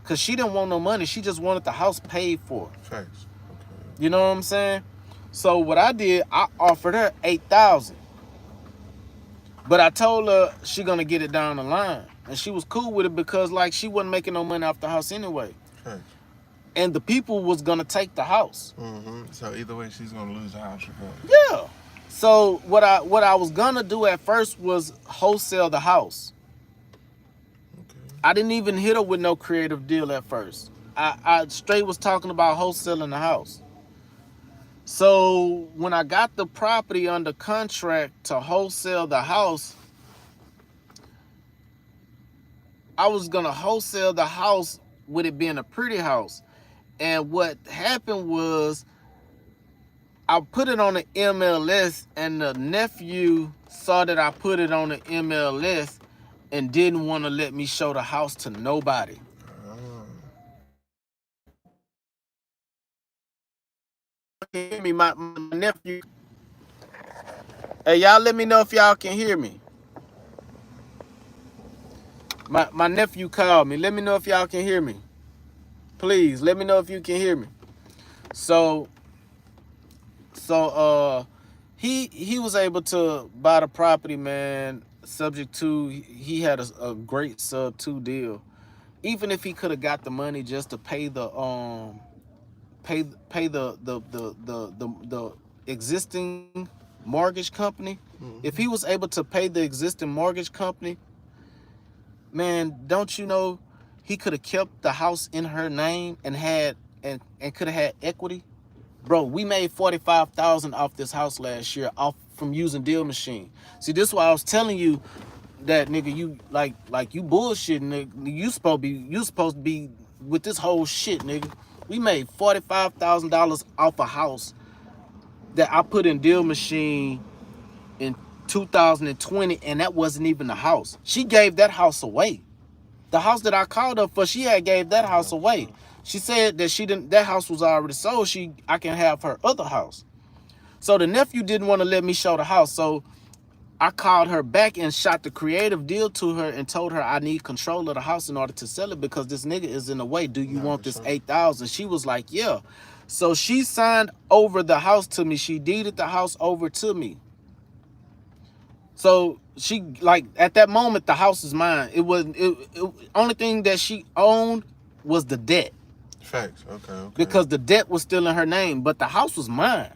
S1: Because she didn't want no money. She just wanted the house paid for.
S2: Facts. Okay.
S1: You know what I'm saying? So what I did, I offered her $8,000. But I told her she gonna get it down the line. And she was cool with it because like she wasn't making no money off the house anyway.
S2: Facts.
S1: And the people was gonna take the house.
S2: So either way, she's gonna lose the house.
S1: Yeah. So what I was gonna do at first was wholesale the house.
S2: Okay.
S1: I didn't even hit her with no creative deal at first. I straight was talking about wholesaling the house. So when I got the property under contract to wholesale the house, I was gonna wholesale the house with it being a pretty house. And what happened was I put it on the MLS, and the nephew saw that I put it on the MLS and didn't want to let me show the house to nobody. Can hear me, my nephew. Hey, y'all, let me know if y'all can hear me. My nephew called me. Let me know if y'all can hear me. Please, let me know if you can hear me. So he was able to buy the property, man, subject to he had a great sub 2 deal. Even if he could have got the money just to pay the the existing mortgage company, if he was able to pay the existing mortgage company, man, don't you know he could have kept the house in her name and could have had equity. Bro, we made $45,000 off this house last year off from using Deal Machine. See, this is why I was telling you that, nigga, you like you bullshitting, nigga. You supposed to be with this whole shit, nigga. We made $45,000 off a house that I put in Deal Machine in 2020, and that wasn't even the house. She gave that house away. The house that I called her for, she had gave that house away. She said that that house was already sold. I can have her other house. So the nephew didn't want to let me show the house. So I called her back and shot the creative deal to her and told her I need control of the house in order to sell it because this nigga is in the way. Do you want this $8,000? She was like, yeah. So she signed over the house to me. She deeded the house over to me. So she, like, at that moment, the house is mine. It wasn't, only thing that she owned was the debt.
S2: Facts. Okay.
S1: Because the debt was still in her name, but the house was mine.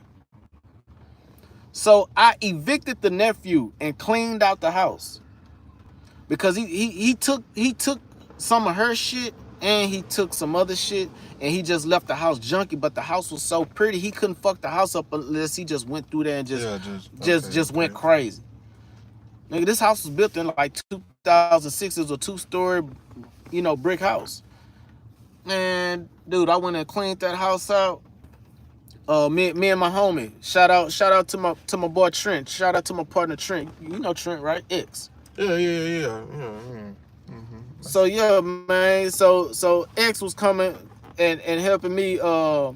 S1: So I evicted the nephew and cleaned out the house. Because he took some of her shit and he took some other shit and he just left the house junky, but the house was so pretty he couldn't fuck the house up unless he just went through there and just went crazy. Nigga, this house was built in like 2006. It was a 2-story, brick house. Man, dude, I went and cleaned that house out. Me and my homie. Shout out to my boy Trent. Shout out to my partner Trent. You know Trent, right? X.
S2: Yeah.
S1: So yeah, man. So X was coming and helping me.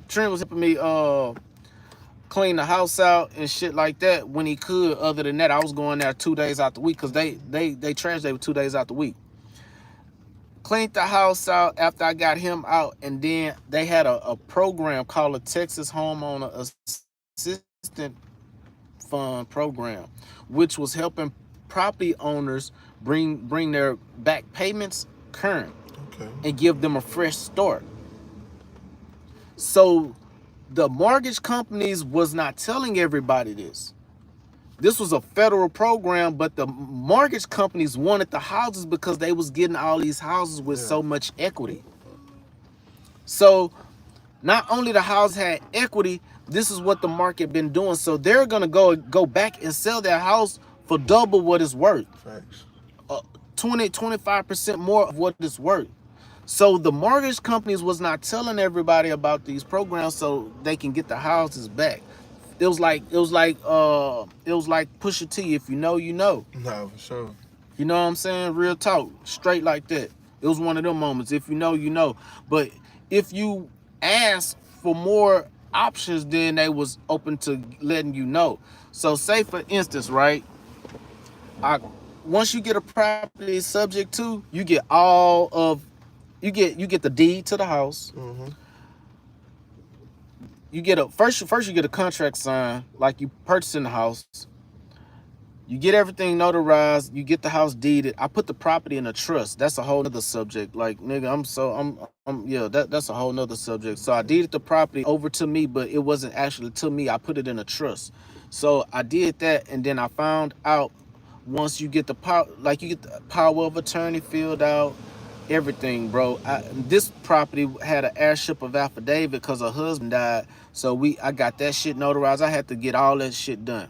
S1: Trent was helping me clean the house out and shit like that when he could. Other than that, I was going there 2 days out the week because they trash they were 2 days out the week. Cleaned the house out after I got him out, and then they had a program called the Texas Homeowner Assistance Fund program, which was helping property owners bring their back payments current
S2: Okay.
S1: and give them a fresh start. So the mortgage companies was not telling everybody this. This was a federal program, but the mortgage companies wanted the houses because they was getting all these houses with so much equity. So not only the house had equity, this is what the market been doing. So they're gonna go back and sell their house for double what it's worth.
S2: Facts.
S1: 20-25% more of what it's worth. So the mortgage companies was not telling everybody about these programs so they can get the houses back. It was like Pusha T. If you know, you know.
S2: No, for sure.
S1: You know what I'm saying? Real talk, straight like that. It was one of them moments. If you know, you know. But if you ask for more options, then they was open to letting you know. So say for instance, right? Once you get a property subject to, you get you get the deed to the house.
S2: Mm-hmm.
S1: You get first you get a contract signed, like you purchasing the house. You get everything notarized. You get the house deeded. I put the property in a trust. That's a whole nother subject. Like nigga, that's a whole nother subject. So I deeded the property over to me, but it wasn't actually to me. I put it in a trust. So I did that, and then I found out once you get the power, like you get the power of attorney filled out, everything, bro. This property had an heirship of affidavit because her husband died. So I got that shit notarized. I had to get all that shit done.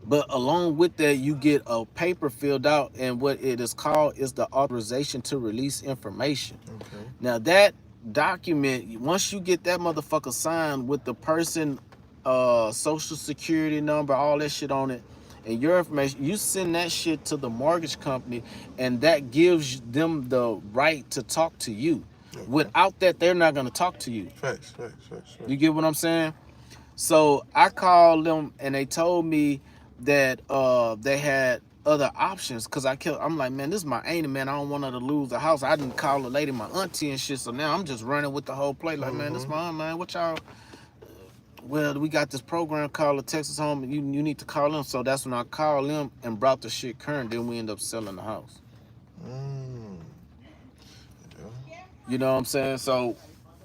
S1: But along with that, you get a paper filled out, and what it is called is the authorization to release information.
S2: Okay.
S1: Now that document, once you get that motherfucker signed with the person, social security number, all that shit on it, and your information, you send that shit to the mortgage company, and that gives them the right to talk to you. Okay. Without that, they're not gonna talk to you.
S2: Facts.
S1: You get what I'm saying? So I called them, and they told me that they had other options, because I'm like, man, this is my auntie, man. I don't want her to lose the house. I didn't call the lady my auntie and shit, so now I'm just running with the whole play. Like, man, this is my aunt, man. What y'all? Well, we got this program called the Texas Home. You need to call them. So that's when I called them and brought the shit current. Then we end up selling the house.
S2: Yeah.
S1: You know what I'm saying? So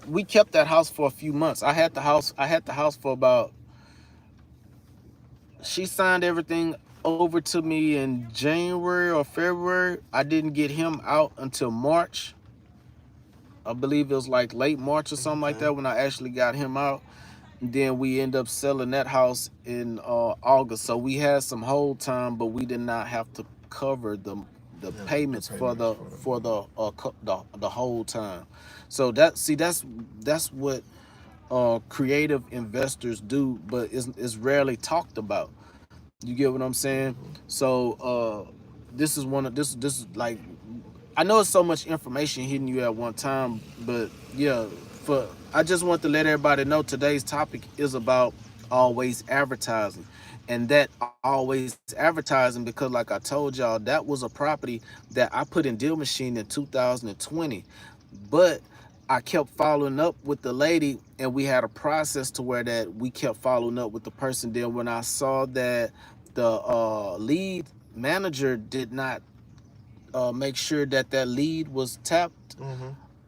S1: we kept that house for a few months. I had the house for about. She signed everything over to me in January or February. I didn't get him out until March. I believe it was like late March or something like that when I actually got him out. And then we end up selling that house in August. So we had some hold time, but we did not have to cover the payments for the whole time. So that's what creative investors do, but it's rarely talked about. You get what I'm saying? So this is like, I know it's so much information hitting you at one time, but yeah, I just want to let everybody know today's topic is about always advertising. And that always advertising, because like I told y'all, that was a property that I put in Deal Machine in 2020. But I kept following up with the lady, and we had a process to where that we kept following up with the person. Then when I saw that the lead manager did not make sure that lead was tapped,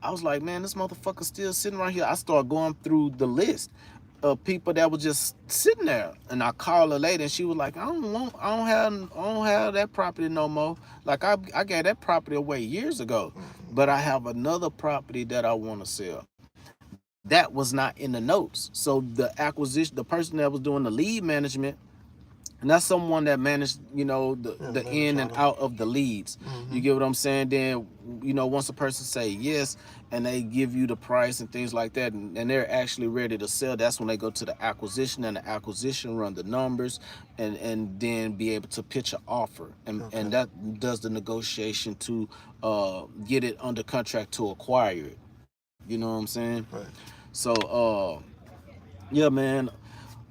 S1: I was like, man, this motherfucker's still sitting right here. I started going through the list of people that were just sitting there, and I called a lady, and she was like, I don't have that property no more. Like I gave that property away years ago, but I have another property that I want to sell. That was not in the notes. So the person that was doing the lead management And that's someone that managed, you know, the
S2: manage
S1: in
S2: all
S1: and
S2: that.
S1: out of the leads. You get what I'm saying? Then, you know, once a person say yes and they give you the price and things like that, and they're actually ready to sell, that's when they go to the acquisition, and the acquisition run the numbers, and then be able to pitch an offer, and
S2: Okay.
S1: and that does the negotiation to get it under contract to acquire it. You know what I'm saying?
S2: Right.
S1: So yeah, man,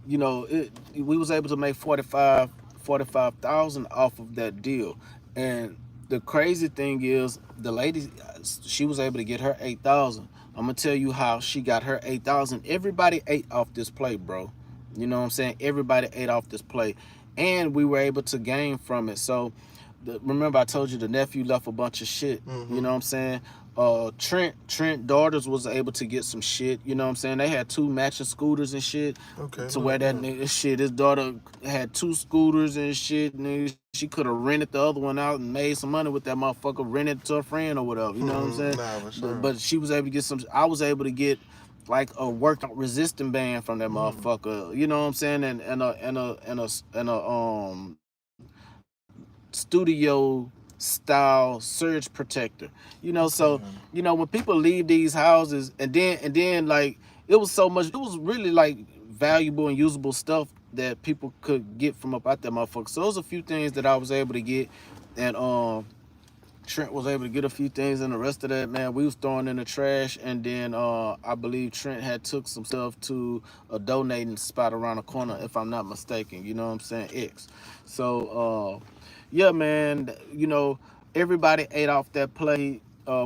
S1: you know, we was able to make 45,000 off of that deal. And the crazy thing is, the lady, she was able to get her 8,000. I'm gonna tell you how she got her 8,000. Everybody ate off this play, bro. You know what I'm saying? Everybody ate off this play, and we were able to gain from it. So remember I told you the nephew left a bunch of shit. You know what I'm saying? Trent daughters was able to get some shit. You know what I'm saying? They had 2 matching scooters and shit.
S2: Okay.
S1: To where that nigga shit, his daughter had 2 scooters and shit. And she could have rented the other one out and made some money with that motherfucker, rented it to a friend or whatever. You know what I'm saying?
S2: Nah, for sure.
S1: But she was able to get some. I was able to get like a workout resistant band from that motherfucker. You know what I'm saying? And a studio style surge protector. You know, so you know when people leave these houses, and then like it was so much, it was really like valuable and usable stuff that people could get from up out that motherfucker. So there's a few things that I was able to get, and Trent was able to get a few things, and the rest of that, man, we was throwing in the trash. And then I believe Trent had took some stuff to a donating spot around the corner, if I'm not mistaken. You know what I'm saying? X. So yeah, man, you know, everybody ate off that play.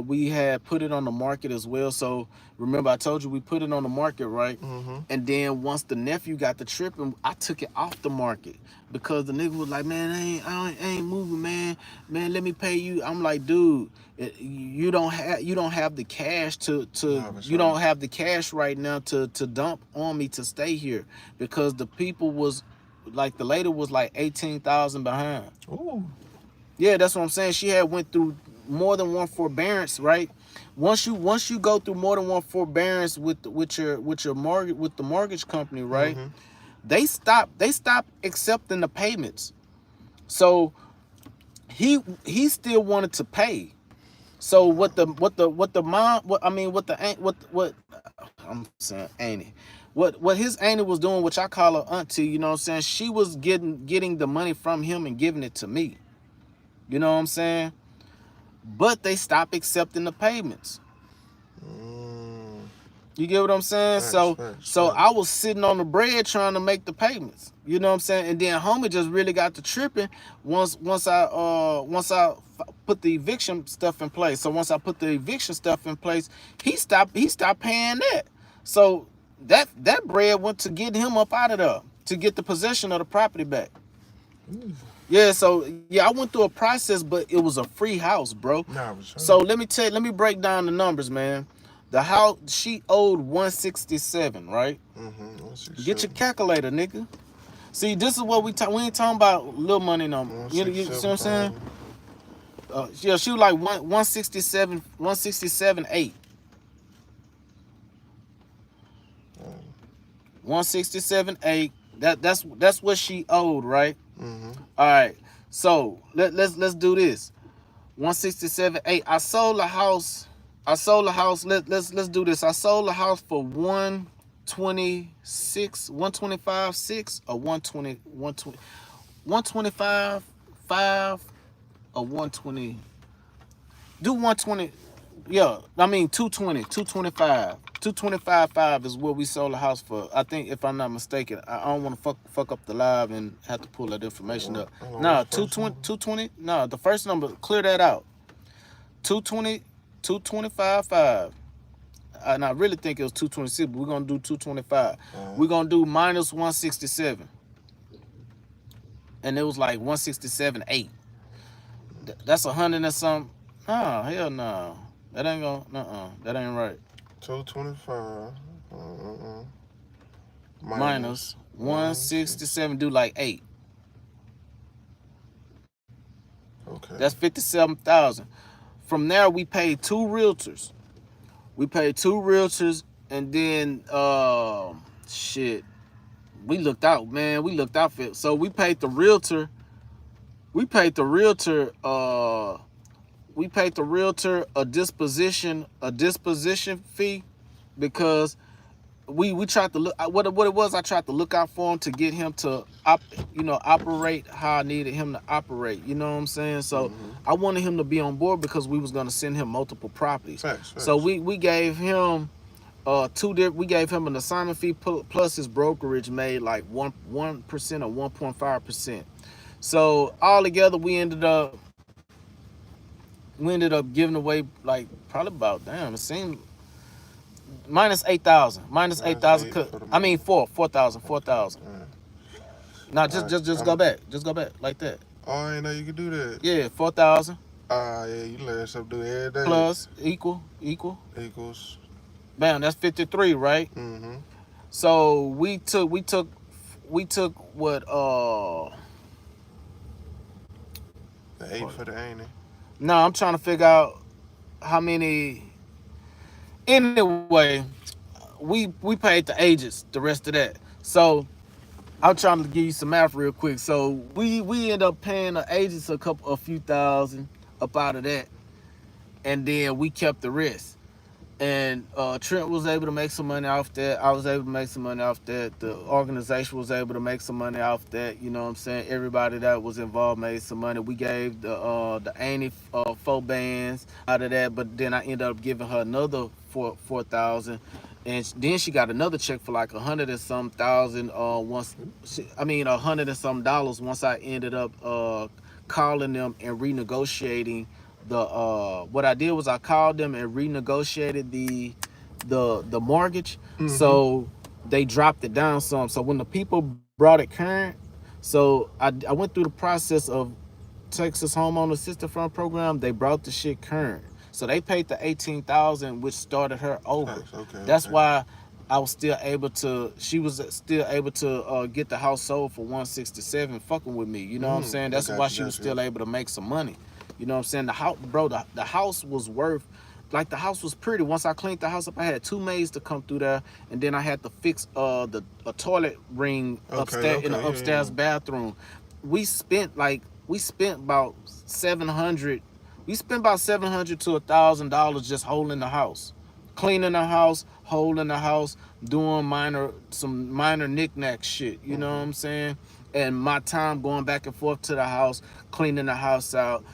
S1: We had put it on the market as well. So remember, I told you we put it on the market, right? And then once the nephew got the tripping, I took it off the market because the nigga was like, man, I ain't moving, man. Man, let me pay you. I'm like, dude, you don't have the cash to you don't have the cash right now to dump on me to stay here, because the people was like, the lady was like 18,000 behind.
S2: Ooh.
S1: Yeah, that's what I'm saying. She had went through more than one forbearance, right? Once you go through more than one forbearance with your mortgage, with the mortgage company, right? They stop accepting the payments. So he still wanted to pay. So what I'm saying auntie, what his auntie was doing, which I call her auntie, you know what I'm saying? She was getting the money from him and giving it to me. You know what I'm saying? But they stopped accepting the payments. You get what I'm saying?
S2: Facts.
S1: I was sitting on the bread trying to make the payments. You know what I'm saying? And then homie just really got to tripping once I put the eviction stuff in place. So once I put the eviction stuff in place, he stopped paying that. So that bread went to get him up out of there, to get the possession of the property back. Yeah, so yeah, I went through a process, but it was a free house, bro.
S2: Nah, for sure.
S1: So let me break down the numbers, man. The house, she owed 167, right?
S2: 167.
S1: Get your calculator, nigga. See, this is what we ain't talking about little money no more. You see what I'm saying? Yeah, she was like 167.8. 167.8. That's what she owed, right? All right. So let's do this. 167.8. I sold the house. Let's do this. I sold the house for 126, 125.6, or 125.5, or 120. Do 120. Yeah, I mean 220, 225. 225.5 is what we sold the house for. I think, if I'm not mistaken. I don't want to fuck up the live and have to pull that information up. Nah, 220. Nah, the first number, clear that out. 220, 225.5. And I really think it was 226, but we're gonna do 225. We're gonna do minus 167. And it was like 167.8. That's 100 and something. Oh, hell no. That ain't gonna, that ain't right.
S2: 225
S1: minus 167, do like 8.
S2: Okay.
S1: That's 57,000. From there, we paid 2 realtors. And then shit, we looked out, man. We looked out for it. So we paid the realtor. We paid the realtor. We paid the realtor a disposition fee because we tried to look what it was. I tried to look out for him to get him to operate how I needed him to operate. You know what I'm saying? So I wanted him to be on board because we was gonna send him multiple properties.
S2: Facts.
S1: So we gave him we gave him an assignment fee plus his brokerage made like 1% or 1.5%. So all together we ended up giving away like probably about it seemed minus 8,000. Minus 8,000. I mean 4,000. Now just go back. Just go back like that.
S2: Oh, I didn't know you could do that.
S1: Yeah, 4,000.
S2: Yeah, you let yourself do it every day.
S1: Plus equals. Bam, that's 53, right?
S2: Mm-hmm.
S1: So we took what
S2: The 8 for the ain't it?
S1: no, I'm trying to figure out how many. Anyway, we paid the agents the rest of that. So I'm trying to give you some math real quick. So we end up paying the agents a few thousand up out of that, and then we kept the rest. And Trent was able to make some money off that. I was able to make some money off that. The organization was able to make some money off that. You know what I'm saying? Everybody that was involved made some money. We gave the Annie 4 bands out of that, but then I ended up giving her another 4,000, and then she got another check for like 100 and some thousand. $100 and some dollars once I ended up calling them and renegotiating. What I did was I called them and renegotiated the mortgage. So they dropped it down some. So when the people brought it current, so I went through the process of Texas Homeowner Assistance Fund program. They brought the shit current. So they paid the 18,000, which started her over. That's why I was still able to. She was still able to get the house sold for 167, fucking with me. You know what I'm saying? That's why she was still able to make some money. You know what I'm saying? The house, bro, the house was worth, like the house was pretty. Once I cleaned the house up, I had 2 maids to come through there, and then I had to fix a toilet ring upstairs in the upstairs bathroom. We spent about $700. We spent about $700 to $1,000 just holding the house, cleaning the house, holding the house, doing some minor knick-knack shit. You know what I'm saying? And my time going back and forth to the house, cleaning the house out.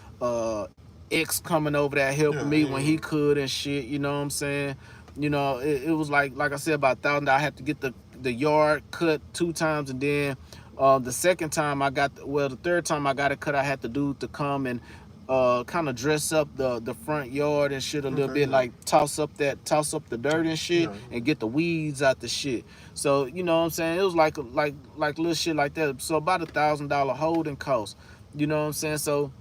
S1: X coming over there helping me when he could and shit. You know what I'm saying? You know, it was like I said, about $1,000. I had to get the yard cut 2 times, and then the second time the third time I got it cut, I had the dude to come and kind of dress up the front yard and shit a little bit, like toss up the dirt and shit, and get the weeds out the shit. So you know what I'm saying? It was like little shit like that. So about $1,000 holding cost. You know what I'm saying? So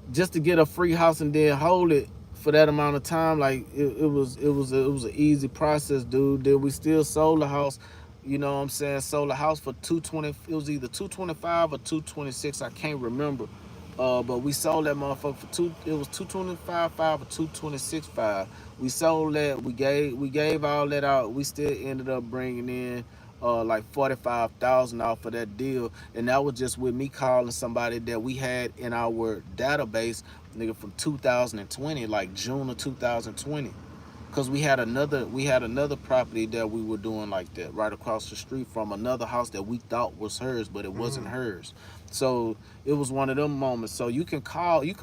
S1: just to get a free house and then hold it for that amount of time, like it was an easy process, dude. Then we still sold the house. You know what I'm saying? Sold the house for $220. It was either $225 or $226. I can't remember. But we sold that motherfucker for it was $225.5 or $226.5. We sold that. We gave all that out. We still ended up bringing in like $45,000 off of that deal, and that was just with me calling somebody that we had in our database, nigga, from 2020, like June of 2020. Cause we had another property that we were doing like that right across the street from another house that we thought was hers, but it wasn't hers. So it was one of them moments. So you can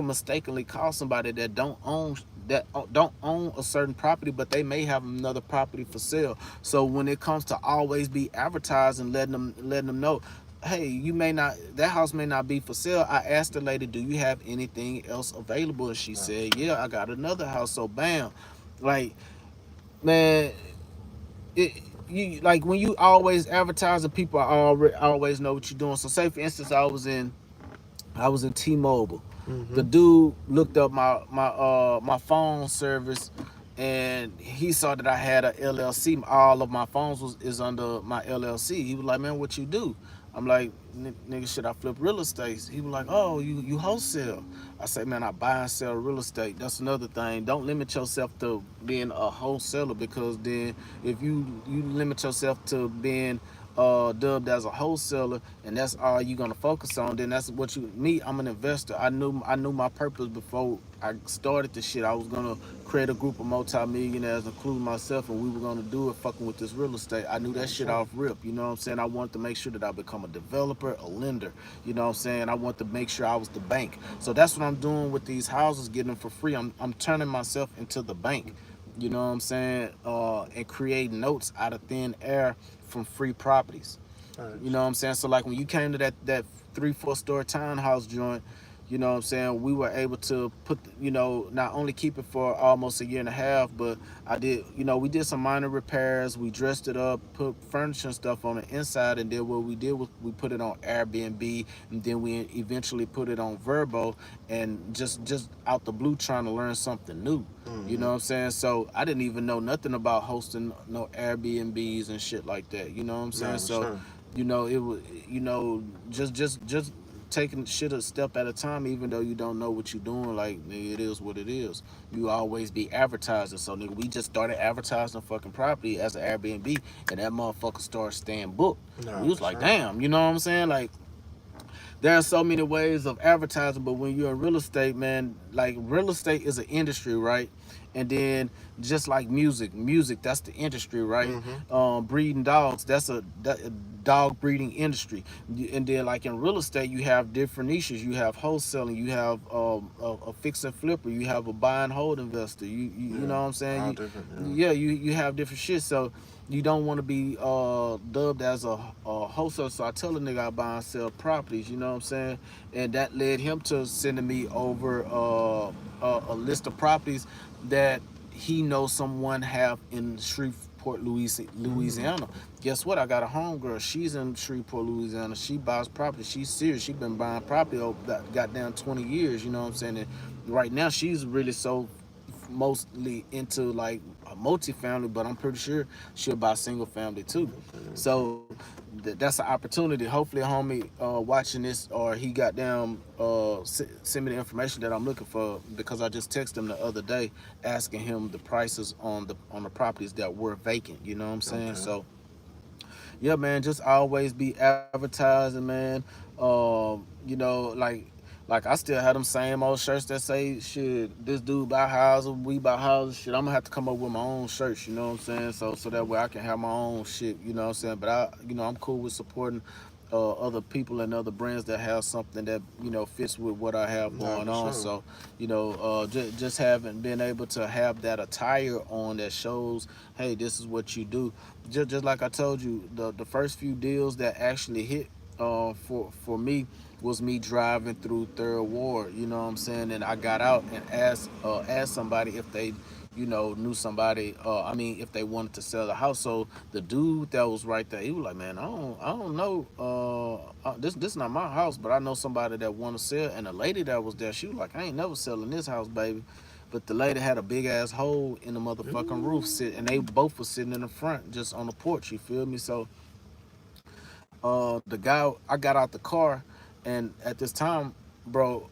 S1: mistakenly call somebody that don't own a certain property, but they may have another property for sale. So when it comes to always be advertising, letting them know, hey, that house may not be for sale. I asked the lady, do you have anything else available? And she said, yeah, I got another house. So bam. Like, man, you like when you always advertising, people always know what you're doing. So say for instance, I was in T-Mobile. The dude looked up my phone service, and he saw that I had a LLC. All of my phones is under my LLC. He was like, man, what you do? I'm like, nigga, should I flip real estate? He was like, oh, you wholesale. I say, man, I buy and sell real estate. That's another thing. Don't limit yourself to being a wholesaler, because then if you limit yourself to being dubbed as a wholesaler, and that's all you're gonna focus on, then that's what you me. I'm an investor. I knew my purpose before I started this shit. I was gonna create a group of multimillionaires, including myself, and we were gonna do it fucking with this real estate. I knew
S2: Yeah,
S1: that
S2: for
S1: shit
S2: sure.
S1: off rip. You know what I'm saying? I wanted to make sure that I become a developer, a lender. You know what I'm saying? I want to make sure I was the bank. So that's what I'm doing with these houses, getting them for free. I'm turning myself into the bank. You know what I'm saying? And creating notes out of thin air from free properties. You
S2: Thanks.
S1: know what I'm saying? So like when you came to that 3-4 story townhouse joint, you know what I'm saying, we were able to put, not only keep it for almost a year and a half, but we did some minor repairs. We dressed it up, put furniture and stuff on the inside, and then what we did was we put it on Airbnb, and then we eventually put it on Verbo, and just out the blue trying to learn something new. You know
S2: Mm-hmm.
S1: what I'm saying? So I didn't even know nothing about hosting no Airbnbs and shit like that. You know what I'm saying?
S2: Nah, for
S1: So,
S2: sure.
S1: it was, just taking shit a step at a time, even though you don't know what you're doing. Like, nigga, it is what it is. You always be advertising. So, nigga, we just started advertising fucking property as an Airbnb, and that motherfucker started staying booked.
S2: Nah,
S1: We was
S2: for
S1: like,
S2: sure.
S1: damn, you know what I'm saying? Like, there are so many ways of advertising, but when you're in real estate, man, like real estate is an industry, right? And then just like music, that's the industry, right?
S2: Mm-hmm.
S1: Breeding dogs, that's a dog breeding industry. And then like in real estate, you have different niches. You have wholesaling, you have a fix and flipper, you have a buy and hold investor. You
S2: Yeah.
S1: know what I'm saying?
S2: All different. Yeah.
S1: Yeah, you have different shit. So you don't want to be dubbed as a wholesaler. So I tell a nigga I buy and sell properties, you know what I'm saying? And that led him to sending me over a list of properties that he knows someone have in Shreveport,
S2: Mm.
S1: Louisiana. Guess what? I got a homegirl. She's in Shreveport, Louisiana. She buys property. She's serious. She been buying property over that goddamn 20 years, you know what I'm saying? And right now she's really so mostly into like a multi-family, but I'm pretty sure she'll buy single family too.
S2: Okay. Okay.
S1: So that's an opportunity. Hopefully, a homie watching this, or he got down send me the information that I'm looking for, because I just texted him the other day asking him the prices on the properties that were vacant. You know what I'm saying?
S2: Okay.
S1: So yeah, man, just always be advertising, man. Like I still have them same old shirts that say shit. This dude buy houses, we buy houses. Shit, I'm gonna have to come up with my own shirts. You know what I'm saying? So that way I can have my own shit. You know what I'm saying? But I'm cool with supporting other people and other brands that have something that fits with what I have
S2: Nah,
S1: going
S2: for
S1: on.
S2: sure.
S1: So just having been able to have that attire on that shows, hey, this is what you do. Just like I told you, the first few deals that actually hit for me was me driving through Third Ward. You know what I'm saying? And I got out and asked somebody if they knew somebody. I mean, if they wanted to sell the house. So the dude that was right there, he was like, man, I don't know. This not my house, but I know somebody that want to sell. And the lady that was there, she was like, I ain't never selling this house, baby. But the lady had a big ass hole in the motherfucking roof,
S2: Ooh.
S1: and they both were sitting in the front, just on the porch. You feel me? So the guy, I got out the car, and at this time, bro,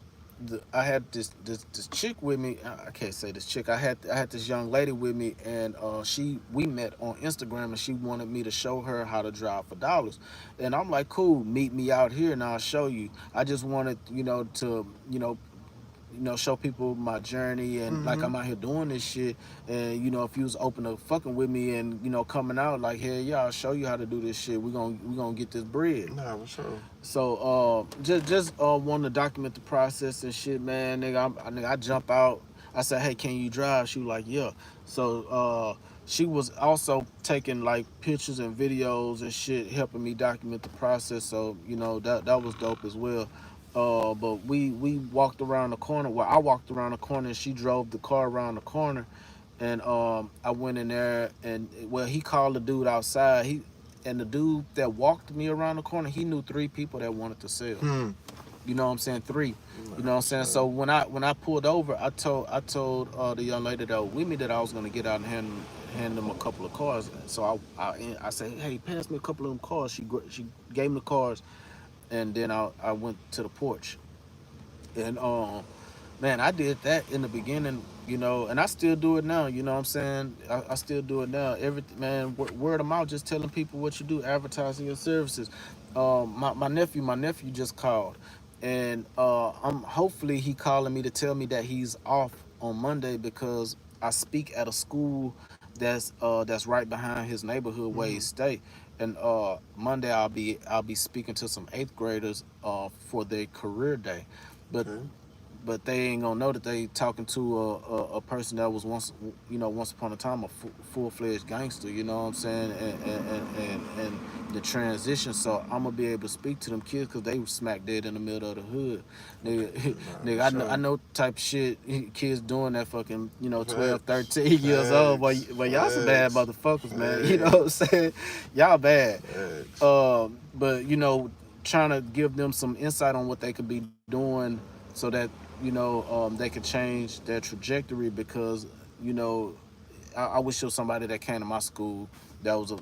S1: I had this chick with me. I can't say this chick. I had this young lady with me, and we met on Instagram, and she wanted me to show her how to drive for dollars. And I'm like, cool, meet me out here, and I'll show you. I just wanted to show people my journey, and like
S2: Mm-hmm.
S1: I'm out here doing this shit. And if you was open to fucking with me and coming out, like, hell yeah, I'll show you how to do this shit. We gonna get this bread.
S2: Nah, for sure.
S1: So just want to document the process and shit, man. Nigga, I jump out. I said, hey, can you drive? She was like, yeah. So she was also taking like pictures and videos and shit, helping me document the process. So that was dope as well. But we walked around the corner. Well, I walked around the corner, and she drove the car around the corner. And I went in there, and well, he called the dude outside. And the dude that walked me around the corner, he knew 3 people that wanted to sell.
S2: Hmm.
S1: You know what I'm saying? 3. You know what
S2: Nah,
S1: I'm
S2: for
S1: saying? So
S2: sure.
S1: when I pulled over, I told the young lady that was with me that I was gonna get out and hand them a couple of cars. So I said, hey, pass me a couple of them cars. She gave me the cars, and then I went to the porch, and Man, I did that in the beginning, you know, and I still do it now. You know what I'm saying? I still do it now. Everything, man, word of mouth, just telling people what you do, advertising your services. My nephew just called, and I'm hopefully he calling me to tell me that he's off on Monday because I speak at a school that's right behind his neighborhood where he stay. And Monday I'll be speaking to some eighth graders for their career day, but
S2: Okay.
S1: they ain't gonna know that they talking to a person that was once, you know, once upon a time a full-fledged gangster, you know what I'm saying, and the transition. So I'm gonna be able to speak to them kids because they were smack dead in the middle of the hood. Nigga,
S2: Nah, for
S1: nigga, I
S2: sure.
S1: know type of shit kids doing that fucking, you know, 12,
S2: Facts.
S1: 13 years old.
S2: Facts.
S1: But y'all some bad
S2: Facts.
S1: motherfuckers, man. You know what I'm
S2: Facts.
S1: saying? Y'all bad.
S2: Facts.
S1: But you know, trying to give them some insight on what they could be doing so that, you know, they could change their trajectory because, you know, I wish there was somebody that came to my school that was a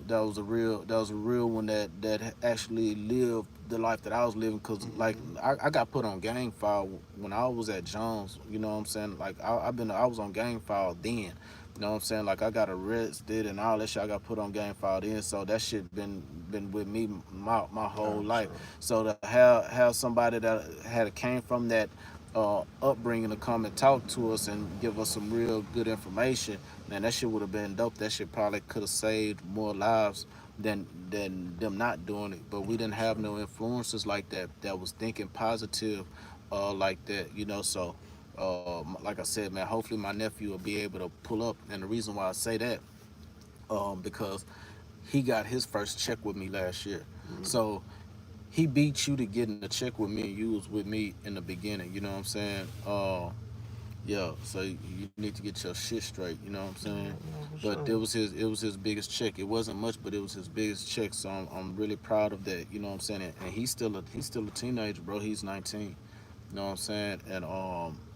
S1: real one that actually lived the life that I was living. Cause like I got put on gang file when I was at Jones. You know what I'm saying? Like I was on gang file then. You know what I'm saying? Like I got arrested and all that shit. I got put on gang file then. So that shit been with me my whole
S2: Nah, for
S1: life.
S2: sure.
S1: So to have somebody that had came from that upbringing to come and talk to us and give us some real good information, man, that shit would have been dope. That shit probably could have saved more lives than them not doing it. But we didn't
S2: For
S1: have
S2: sure.
S1: no influences like that that was thinking positive, like that, you know. So, like I said, man, hopefully my nephew will be able to pull up. And the reason why I say that, because he got his first check with me last year. So he beat you to getting a check with me, and you was with me in the beginning. You know what I'm saying? Yeah. So you need to get your shit straight. You know what I'm saying?
S2: No, for
S1: But
S2: sure.
S1: it was his biggest check. It wasn't much, but it was his biggest check. So I'm really proud of that. You know what I'm saying? And he's still a teenager, bro. He's 19. You know what I'm saying? And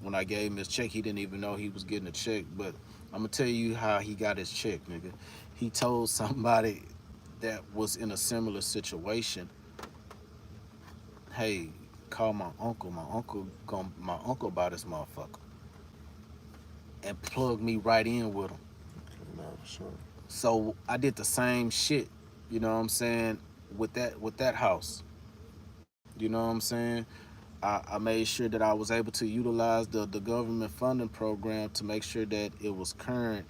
S1: when I gave him his check, he didn't even know he was getting a check. But I'm gonna tell you how he got his check, nigga. He told somebody that was in a similar situation, hey, call my uncle. My uncle bought this motherfucker, and plug me right in with him.
S2: Okay, nah, for sure.
S1: So I did the same shit, you know what I'm saying, with that house. You know what I'm saying? I made sure that I was able to utilize the government funding program to make sure that it was current.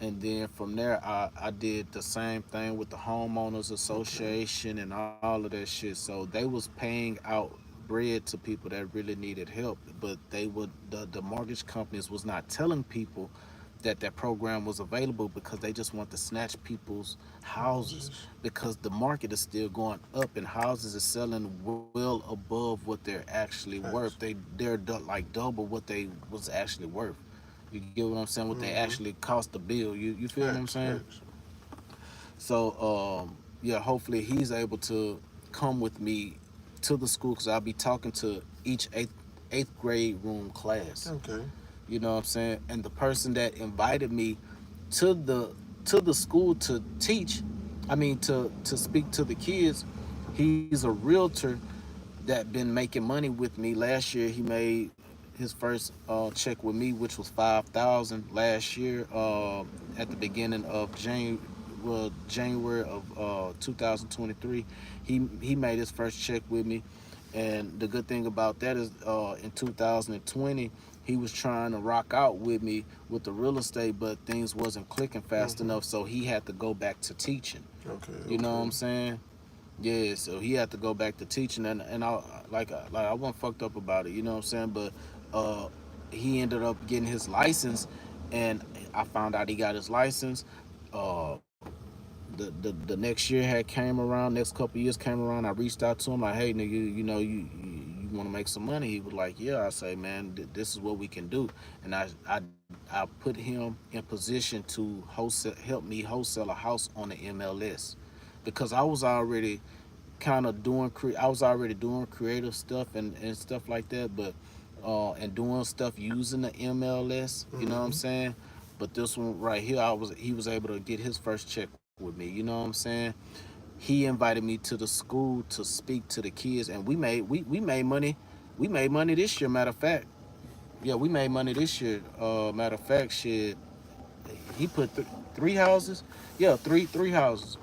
S1: And then from there, I did the same thing with the homeowners
S2: Okay.
S1: association and all of that shit. So they was paying out bread to people that really needed help, but the mortgage companies was not telling people that that program was available because they just want to snatch people's houses,
S2: Houses.
S1: because the market is still going up and houses are selling well above what they're actually worth.
S2: Facts.
S1: Like double what they was actually worth. You get what I'm saying? What they
S2: Mm-hmm.
S1: actually cost to build. You feel what I'm
S2: Facts.
S1: saying?
S2: Facts.
S1: So yeah, hopefully he's able to come with me to the school because I'll be talking to each eighth grade room class.
S2: Okay.
S1: You know what I'm saying? And the person that invited me to the school to teach, I mean to speak to the kids, he's a realtor that been making money with me. Last year he made his first check with me, which was 5,000 last year, at the beginning of January of 2023. He made his first check with me, and the good thing about that is, in 2020 he was trying to rock out with me with the real estate, but things wasn't clicking fast
S2: Mm-hmm.
S1: enough, so he had to go back to teaching.
S2: Okay.
S1: You know what
S2: Okay.
S1: I'm saying? Yeah, so he had to go back to teaching, and I I wasn't fucked up about it, you know what I'm saying? But uh, he ended up getting his license, and I found out he got his license. Uh, the next year had came around, next couple years came around. I reached out to him like, hey nigga, you know you want to make some money? He was like, yeah. I say, man, this is what we can do, and I put him in position to wholesale, help me wholesale a house on the MLS, because I was already kind of I was already doing creative stuff and stuff like that, but and doing stuff using the MLS, you know what I'm
S2: Mm-hmm.
S1: saying? But this one right here, he was able to get his first check with me, you know what I'm saying? He invited me to the school to speak to the kids, and we made money. We made money this year, matter of fact. Yeah, we made money this year. Matter of fact, shit, he put 3 houses. Yeah, three houses.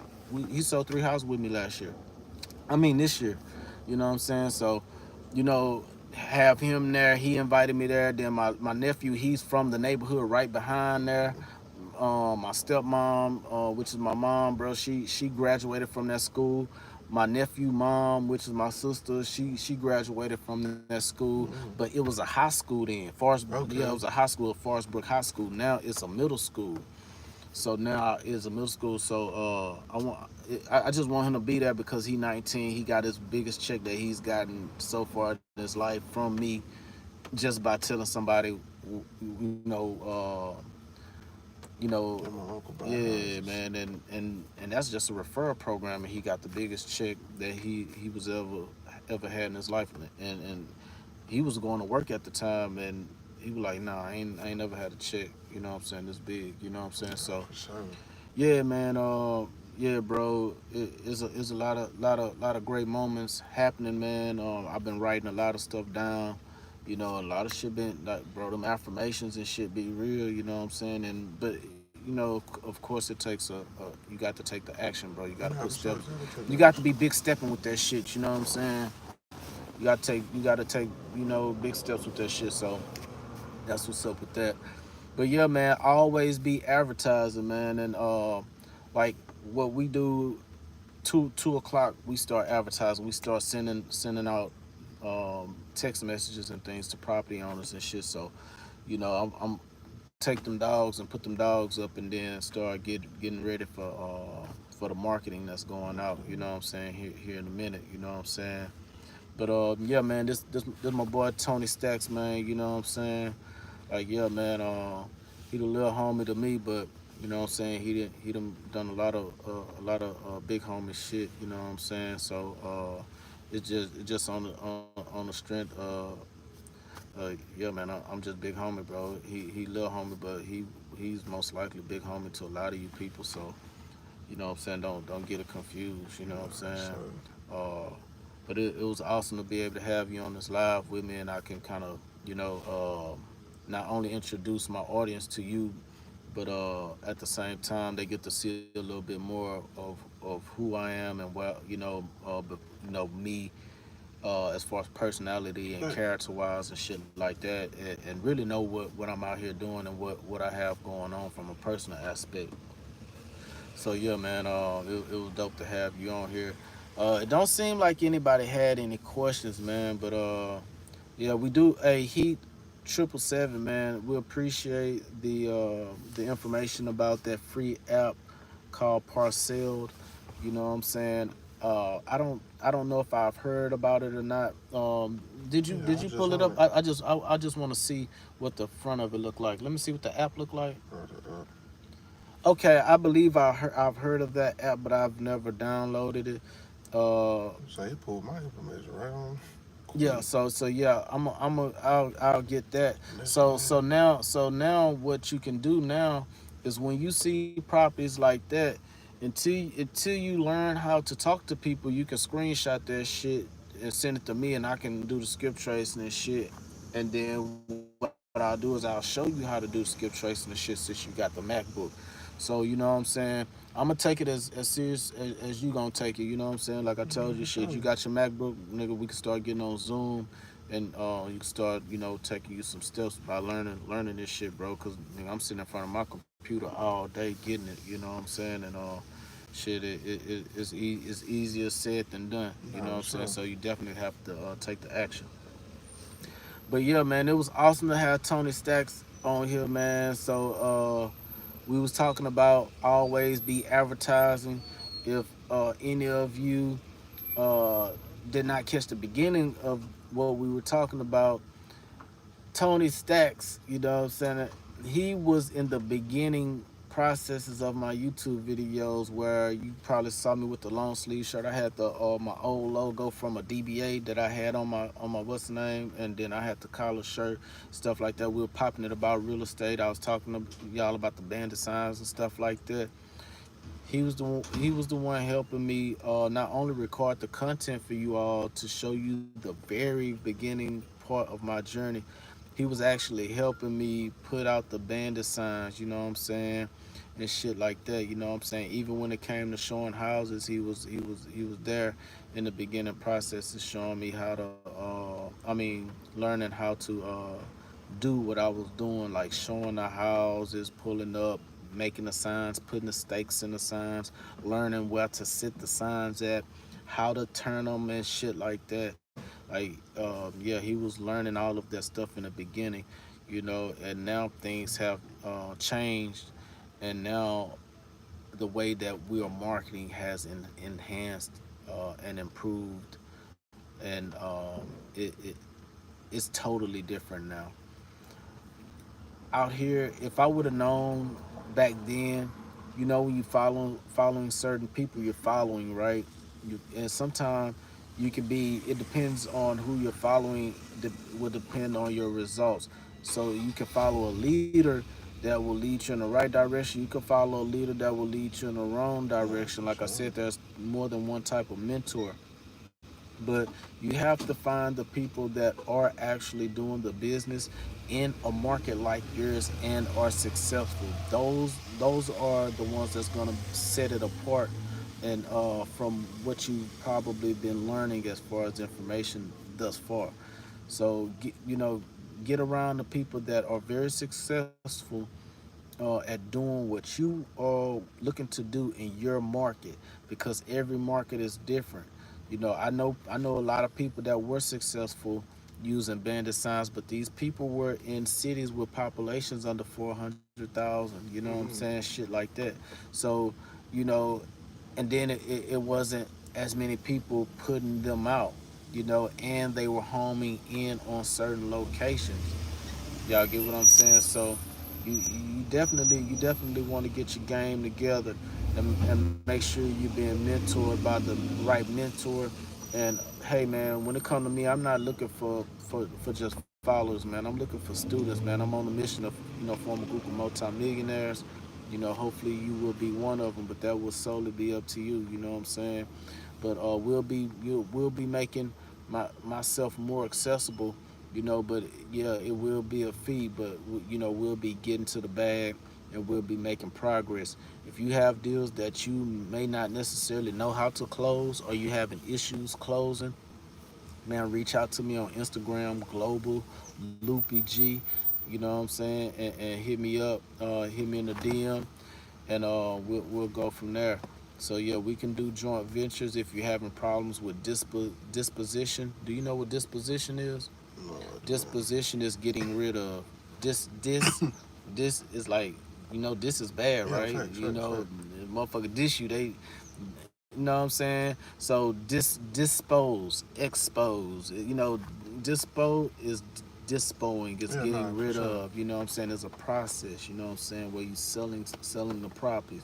S1: He sold 3 houses with me last year. I mean this year. You know what I'm saying? So, you know, have him there. He invited me there. Then my nephew, he's from the neighborhood right behind there. My stepmom, which is my mom, bro, she graduated from that school. My nephew mom, which is my sister, she graduated from that school, but it was a high school then. Forest, yeah, it was
S2: Okay.
S1: a high school, Forest Brook High School. Now it's a middle school. So now it's a middle school. So I just want him to be there because he 19. He got his biggest check that he's gotten so far in his life from me, just by telling somebody, you you know,
S2: And my uncle buy
S1: yeah,
S2: houses.
S1: man, and that's just a referral program, and he got the biggest check that he was ever had in his life, and he was going to work at the time, and he was like, nah, I ain't never had a check, you know what I'm saying, this big, you know what I'm saying,
S2: Yeah,
S1: so
S2: for sure.
S1: yeah, man, yeah, bro, it's a lot of great moments happening, man. I've been writing a lot of stuff down. You know, a lot of shit been like, bro, them affirmations and shit be real. You know what I'm saying? And but you know, of course, it takes you got to take the action, bro. You got to put
S2: Nah, for
S1: steps.
S2: sure. Gotta take
S1: You got to be
S2: action.
S1: big stepping with that shit. You know what I'm saying? You got to take big steps with that shit. So that's what's up with that. But yeah, man, always be advertising, man, and like what we do 2 o'clock we start advertising. We start sending out text messages and things to property owners and shit. So, I'm take them dogs and put them dogs up, and then start getting ready for the marketing that's going out. You know what I'm saying, here in a minute. You know what I'm saying. But yeah, man, this my boy Tony Stacks, man. You know what I'm saying. Like yeah, man. He the little homie to me, but you know what I'm saying. He done a lot of big homie shit. You know what I'm saying. So it's just on the strength. Yeah, man. I'm just big homie, bro. He little homie, but he's most likely big homie to a lot of you people. So you know what I'm saying. Don't get it confused. You know what I'm
S2: Nah, for
S1: saying.
S2: sure.
S1: Uh, but it was awesome to be able to have you on this live with me, and I can kind of, not only introduce my audience to you, but at the same time they get to see a little bit more of who I am and me as far as personality and
S2: Hey,
S1: character wise and shit like that, and really know what I'm out here doing and what I have going on from a personal aspect. So yeah, man, it was dope to have you on here. It don't seem like anybody had any questions, man, but yeah, we do. A Heat 777, man. We appreciate the information about that free app called Parceled. You know what I'm saying? I don't know if I've heard about it or not. Did you
S2: yeah,
S1: did
S2: I
S1: you
S2: just
S1: pull it up?
S2: want
S1: I just want to see what the front of it looked like. Let me see what the app looked like.
S2: to brought it up.
S1: Okay, I believe I've heard of that app, but I've never downloaded it. Uh,
S2: So he pulled my information right on
S1: yeah.
S2: quick.
S1: So yeah, I'll get that.
S2: Next
S1: So
S2: man.
S1: now what you can do now is when you see properties like that, until you learn how to talk to people, you can screenshot that shit and send it to me, and I can do the skip tracing and shit. And then what I'll do is I'll show you how to do skip tracing and shit since you got the MacBook. So you know what I'm saying. I'm gonna take it as serious as you gonna take it. You know what I'm saying. Like I told you,
S2: Yeah, for
S1: shit. You
S2: sure.
S1: got your MacBook, nigga. We can start getting on Zoom, and you can start, taking you some steps by learning this shit, bro. Cause nigga, I'm sitting in front of my computer all day getting it. You know what I'm saying. And shit, it's easier said than done. You know
S2: Nah,
S1: what
S2: for
S1: I'm saying.
S2: sure.
S1: So you definitely have to take the action. But yeah, man, it was awesome to have Tony Stacks on here, man. So we was talking about always be advertising. If any of you uh, did not catch the beginning of what we were talking about, Tony Stacks, you know what I'm saying? He was in the beginning processes of my YouTube videos where you probably saw me with the long sleeve shirt. I had the my old logo from a DBA that I had on my what's the name, and then I had the collar shirt, stuff like that. We were popping it about real estate. I was talking to y'all about the bandit signs and stuff like that. He was the one helping me not only record the content for you all to show you the very beginning part of my journey, he was actually helping me put out the bandit signs, you know what I'm saying, and shit like that, you know what I'm saying. Even when it came to showing houses, he was there in the beginning process of showing me how to learning how to do what I was doing, like showing the houses, pulling up, making the signs, putting the stakes in the signs, learning where to sit the signs at, how to turn them and shit like that. Like, yeah, he was learning all of that stuff in the beginning, you know, and now things have changed, and now the way that we are marketing has enhanced and improved, and it's totally different now. Out here, if I would have known back then, you know, when you following certain people, you're following, right? And sometimes you can be. It depends on who you're following. Will depend on your results. So you can follow a leader that will lead you in the right direction. You can follow a leader that will lead you in the wrong
S2: Yeah,
S1: direction.
S2: for
S1: Like I
S2: sure.
S1: said, there's more than one type of mentor, but you have to find the people that are actually doing the business in a market like yours and are successful. Those are the ones that's going to set it apart, and from what you've probably been learning as far as information thus far. So get around the people that are very successful at doing what you are looking to do in your market, because every market is different. I know a lot of people that were successful using bandit signs, but these people were in cities with populations under 400,000. You know what I'm saying?
S2: Mm.
S1: Shit like that. So, you know, and then it wasn't as many people putting them out. And they were homing in on certain locations. Y'all get what I'm saying? So you definitely want to get your game together, and make sure you're being mentored by the right mentor. And hey man, when it comes to me, I'm not looking for just followers, man. I'm looking for students, man. I'm on a mission of form a group of multimillionaires. Hopefully you will be one of them, but that will solely be up to you. You know what I'm saying? But we'll be making myself more accessible. But yeah, it will be a fee, but we'll be getting to the bag, and we'll be making progress. If you have deals that you may not necessarily know how to close, or you having issues closing, man, reach out to me on Instagram, Global Loopy G. You know what I'm saying? And hit me up, hit me in the DM, and we'll go from there. So yeah, we can do joint ventures if you're having problems with disposition. Do you know what disposition is?
S2: No idea.
S1: Disposition is getting rid of. This is like, this is bad,
S2: Yeah,
S1: right?
S2: facts, facts, facts.
S1: Motherfucker dish you, they, you know what I'm saying? So dispose, expose. Dispo is dispoing, it's
S2: Yeah, nah,
S1: getting
S2: for
S1: rid
S2: sure.
S1: of. You know what I'm saying? There's a process. You know what I'm saying? Where you selling the properties.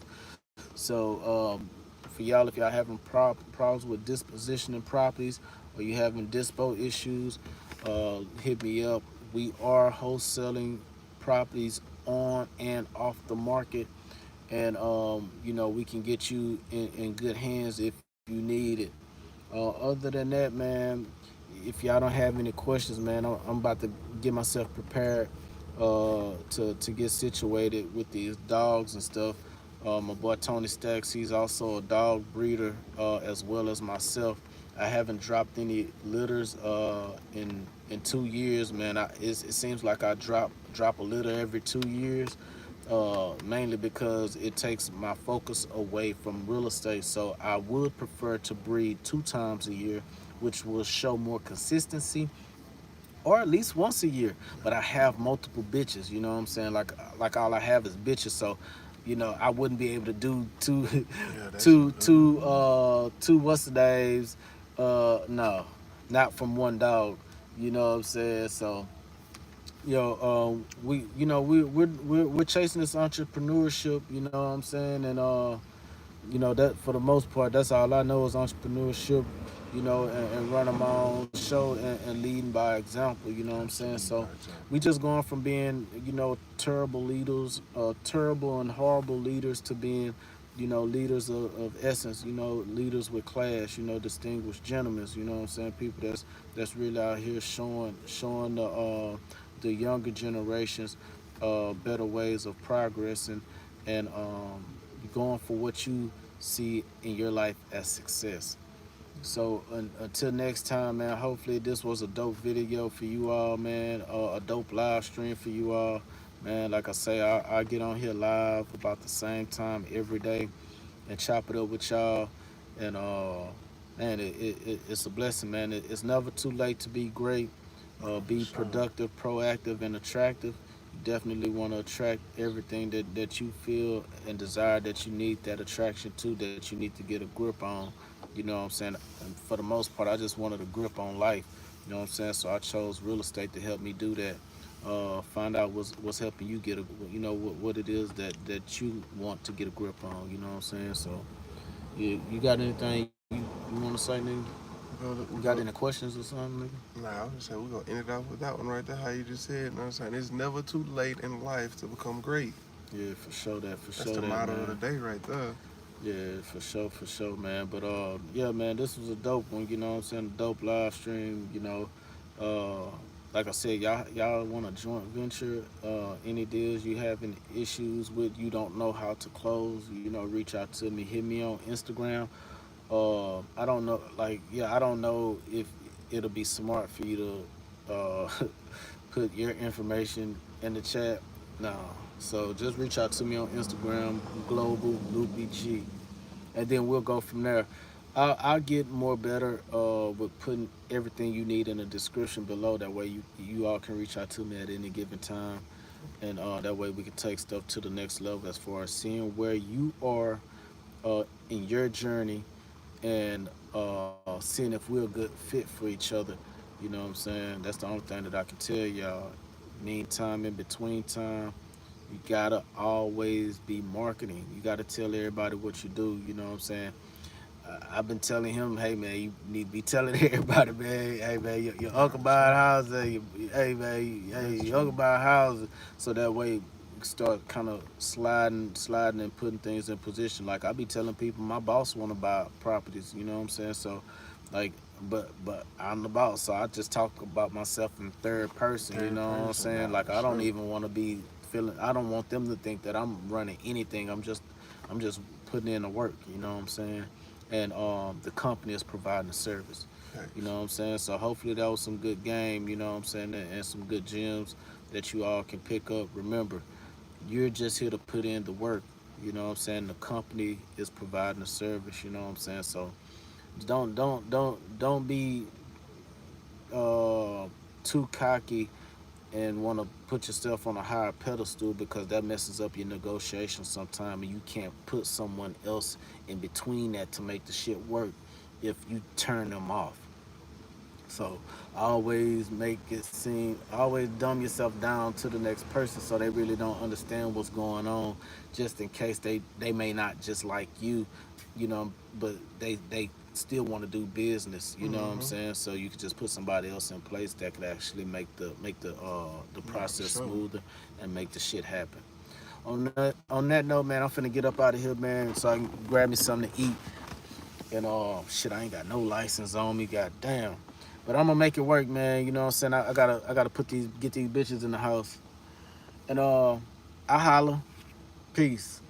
S1: So for y'all, if y'all having problems with dispositioning properties, or you having dispo issues, hit me up. We are wholesaling properties on and off the market, and we can get you in good hands if you need it. Other than that, man, if y'all don't have any questions, man, I'm about to get myself prepared to get situated with these dogs and stuff. My boy Tony Stacks, he's also a dog breeder, as well as myself. I haven't dropped any litters in 2 years, man. It seems like I drop a litter every 2 years, mainly because it takes my focus away from real estate. So I would prefer to breed 2 times a year, which will show more consistency, or at least once a year. But I have multiple bitches. You know what I'm saying? Like all I have is bitches. So, I wouldn't be able to do two,
S2: Yeah, that's
S1: two,
S2: good.
S1: two, two what's the names? No, not from one dog. You know what I'm saying? So, we, we're chasing this entrepreneurship. You know what I'm saying? And that for the most part, that's all I know is entrepreneurship. And running my own show, and leading by example. You know what I'm saying?
S2: Absolutely
S1: So
S2: by example.
S1: we just going from being terrible leaders, terrible and horrible leaders, to being leaders of essence. Leaders with class. Distinguished gentlemen. You know what I'm saying? People that's really out here showing the younger generations better ways of progressing and going for what you see in your life as success. So until next time, man. Hopefully this was a dope video for you all, man. A dope live stream for you all, man. Like I say, I get on here live about the same time every day and chop it up with y'all. And man, it's a blessing, man. It's never too late to be great. Be
S2: Sure.
S1: productive, proactive, and attractive. You definitely want to attract everything that you feel and desire that you need that attraction to, that you need to get a grip on. You know what I'm saying? And for the most part, I just wanted a grip on life. You know what I'm saying? So I chose real estate to help me do that. Find out what's helping you get a, you know, what it is that you want to get a grip on. You know what I'm saying? So you got anything you want to say, nigga? You
S2: We
S1: got
S2: go.
S1: any questions or something, nigga?
S2: Nah, I was just saying we're gonna end it off with that one right there. How you just said, you know what I'm saying? It's never too late in life to become great.
S1: Yeah, for sure that,
S2: That's the motto of the
S1: man.
S2: day right there.
S1: Yeah, for sure, man. But yeah, man, this was a dope one. You know what I'm saying? A dope live stream. You know, uh, like I said, y'all want a joint venture? Any deals you having issues with? You don't know how to close? You know, reach out to me. Hit me on Instagram. I don't know, like, yeah, I don't know if it'll be smart for you to put your information in the chat. No. So just reach out to me on Instagram, Global Loopy G, and then we'll go from there. I'll get more better with putting everything you need in the description below. That way you all can reach out to me at any given time, and that way we can take stuff to the next level as far as seeing where you are in your journey and seeing if we're a good fit for each other. You know what I'm saying? That's the only thing that I can tell y'all. Meantime, in between time, you gotta always be marketing. You gotta tell everybody what you do. You know what I'm saying? I've been telling him, hey man, you need to be telling everybody, man. Hey man, your
S2: Nah,
S1: uncle
S2: for
S1: buying
S2: sure.
S1: houses. Hey man, hey
S2: That's
S1: your uncle
S2: true.
S1: buying houses. So that way, we start kind of sliding and putting things in position. Like I be telling people, my boss want to buy properties. You know what I'm saying? So, like, but I'm the boss, so I just talk about myself in third person. You
S2: Third
S1: know what I'm
S2: person,
S1: saying?
S2: nah,
S1: Like
S2: for
S1: I don't
S2: sure.
S1: even want to be feeling. I don't want them to think that I'm running anything. I'm just putting in the work. You know what I'm saying? And the company is providing the service. You
S2: Thanks.
S1: know what I'm saying? So hopefully that was some good game, you know what I'm saying, and some good gems that you all can pick up. Remember, you're just here to put in the work. You know what I'm saying? The company is providing the service, you know what I'm saying? So don't be uh, too cocky and want to put yourself on a higher pedestal because that messes up your negotiation sometime and you can't put someone else in between that to make the shit work if you turn them off. So always make it seem, always dumb yourself down to the next person so they really don't understand what's going on, just in case they may not just like you know, but they still want to do business. You know what I'm
S2: Mm-hmm.
S1: saying? So you could just put somebody else in place that could actually make the
S2: Nah, for
S1: process
S2: sure.
S1: smoother and make the shit happen. On that note, man, I'm finna get up out of here, man, so I can grab me something to eat. And shit, I ain't got no license on me, goddamn. But I'm gonna make it work, man. You know what I'm saying? I gotta get these bitches in the house. And I holla. Peace.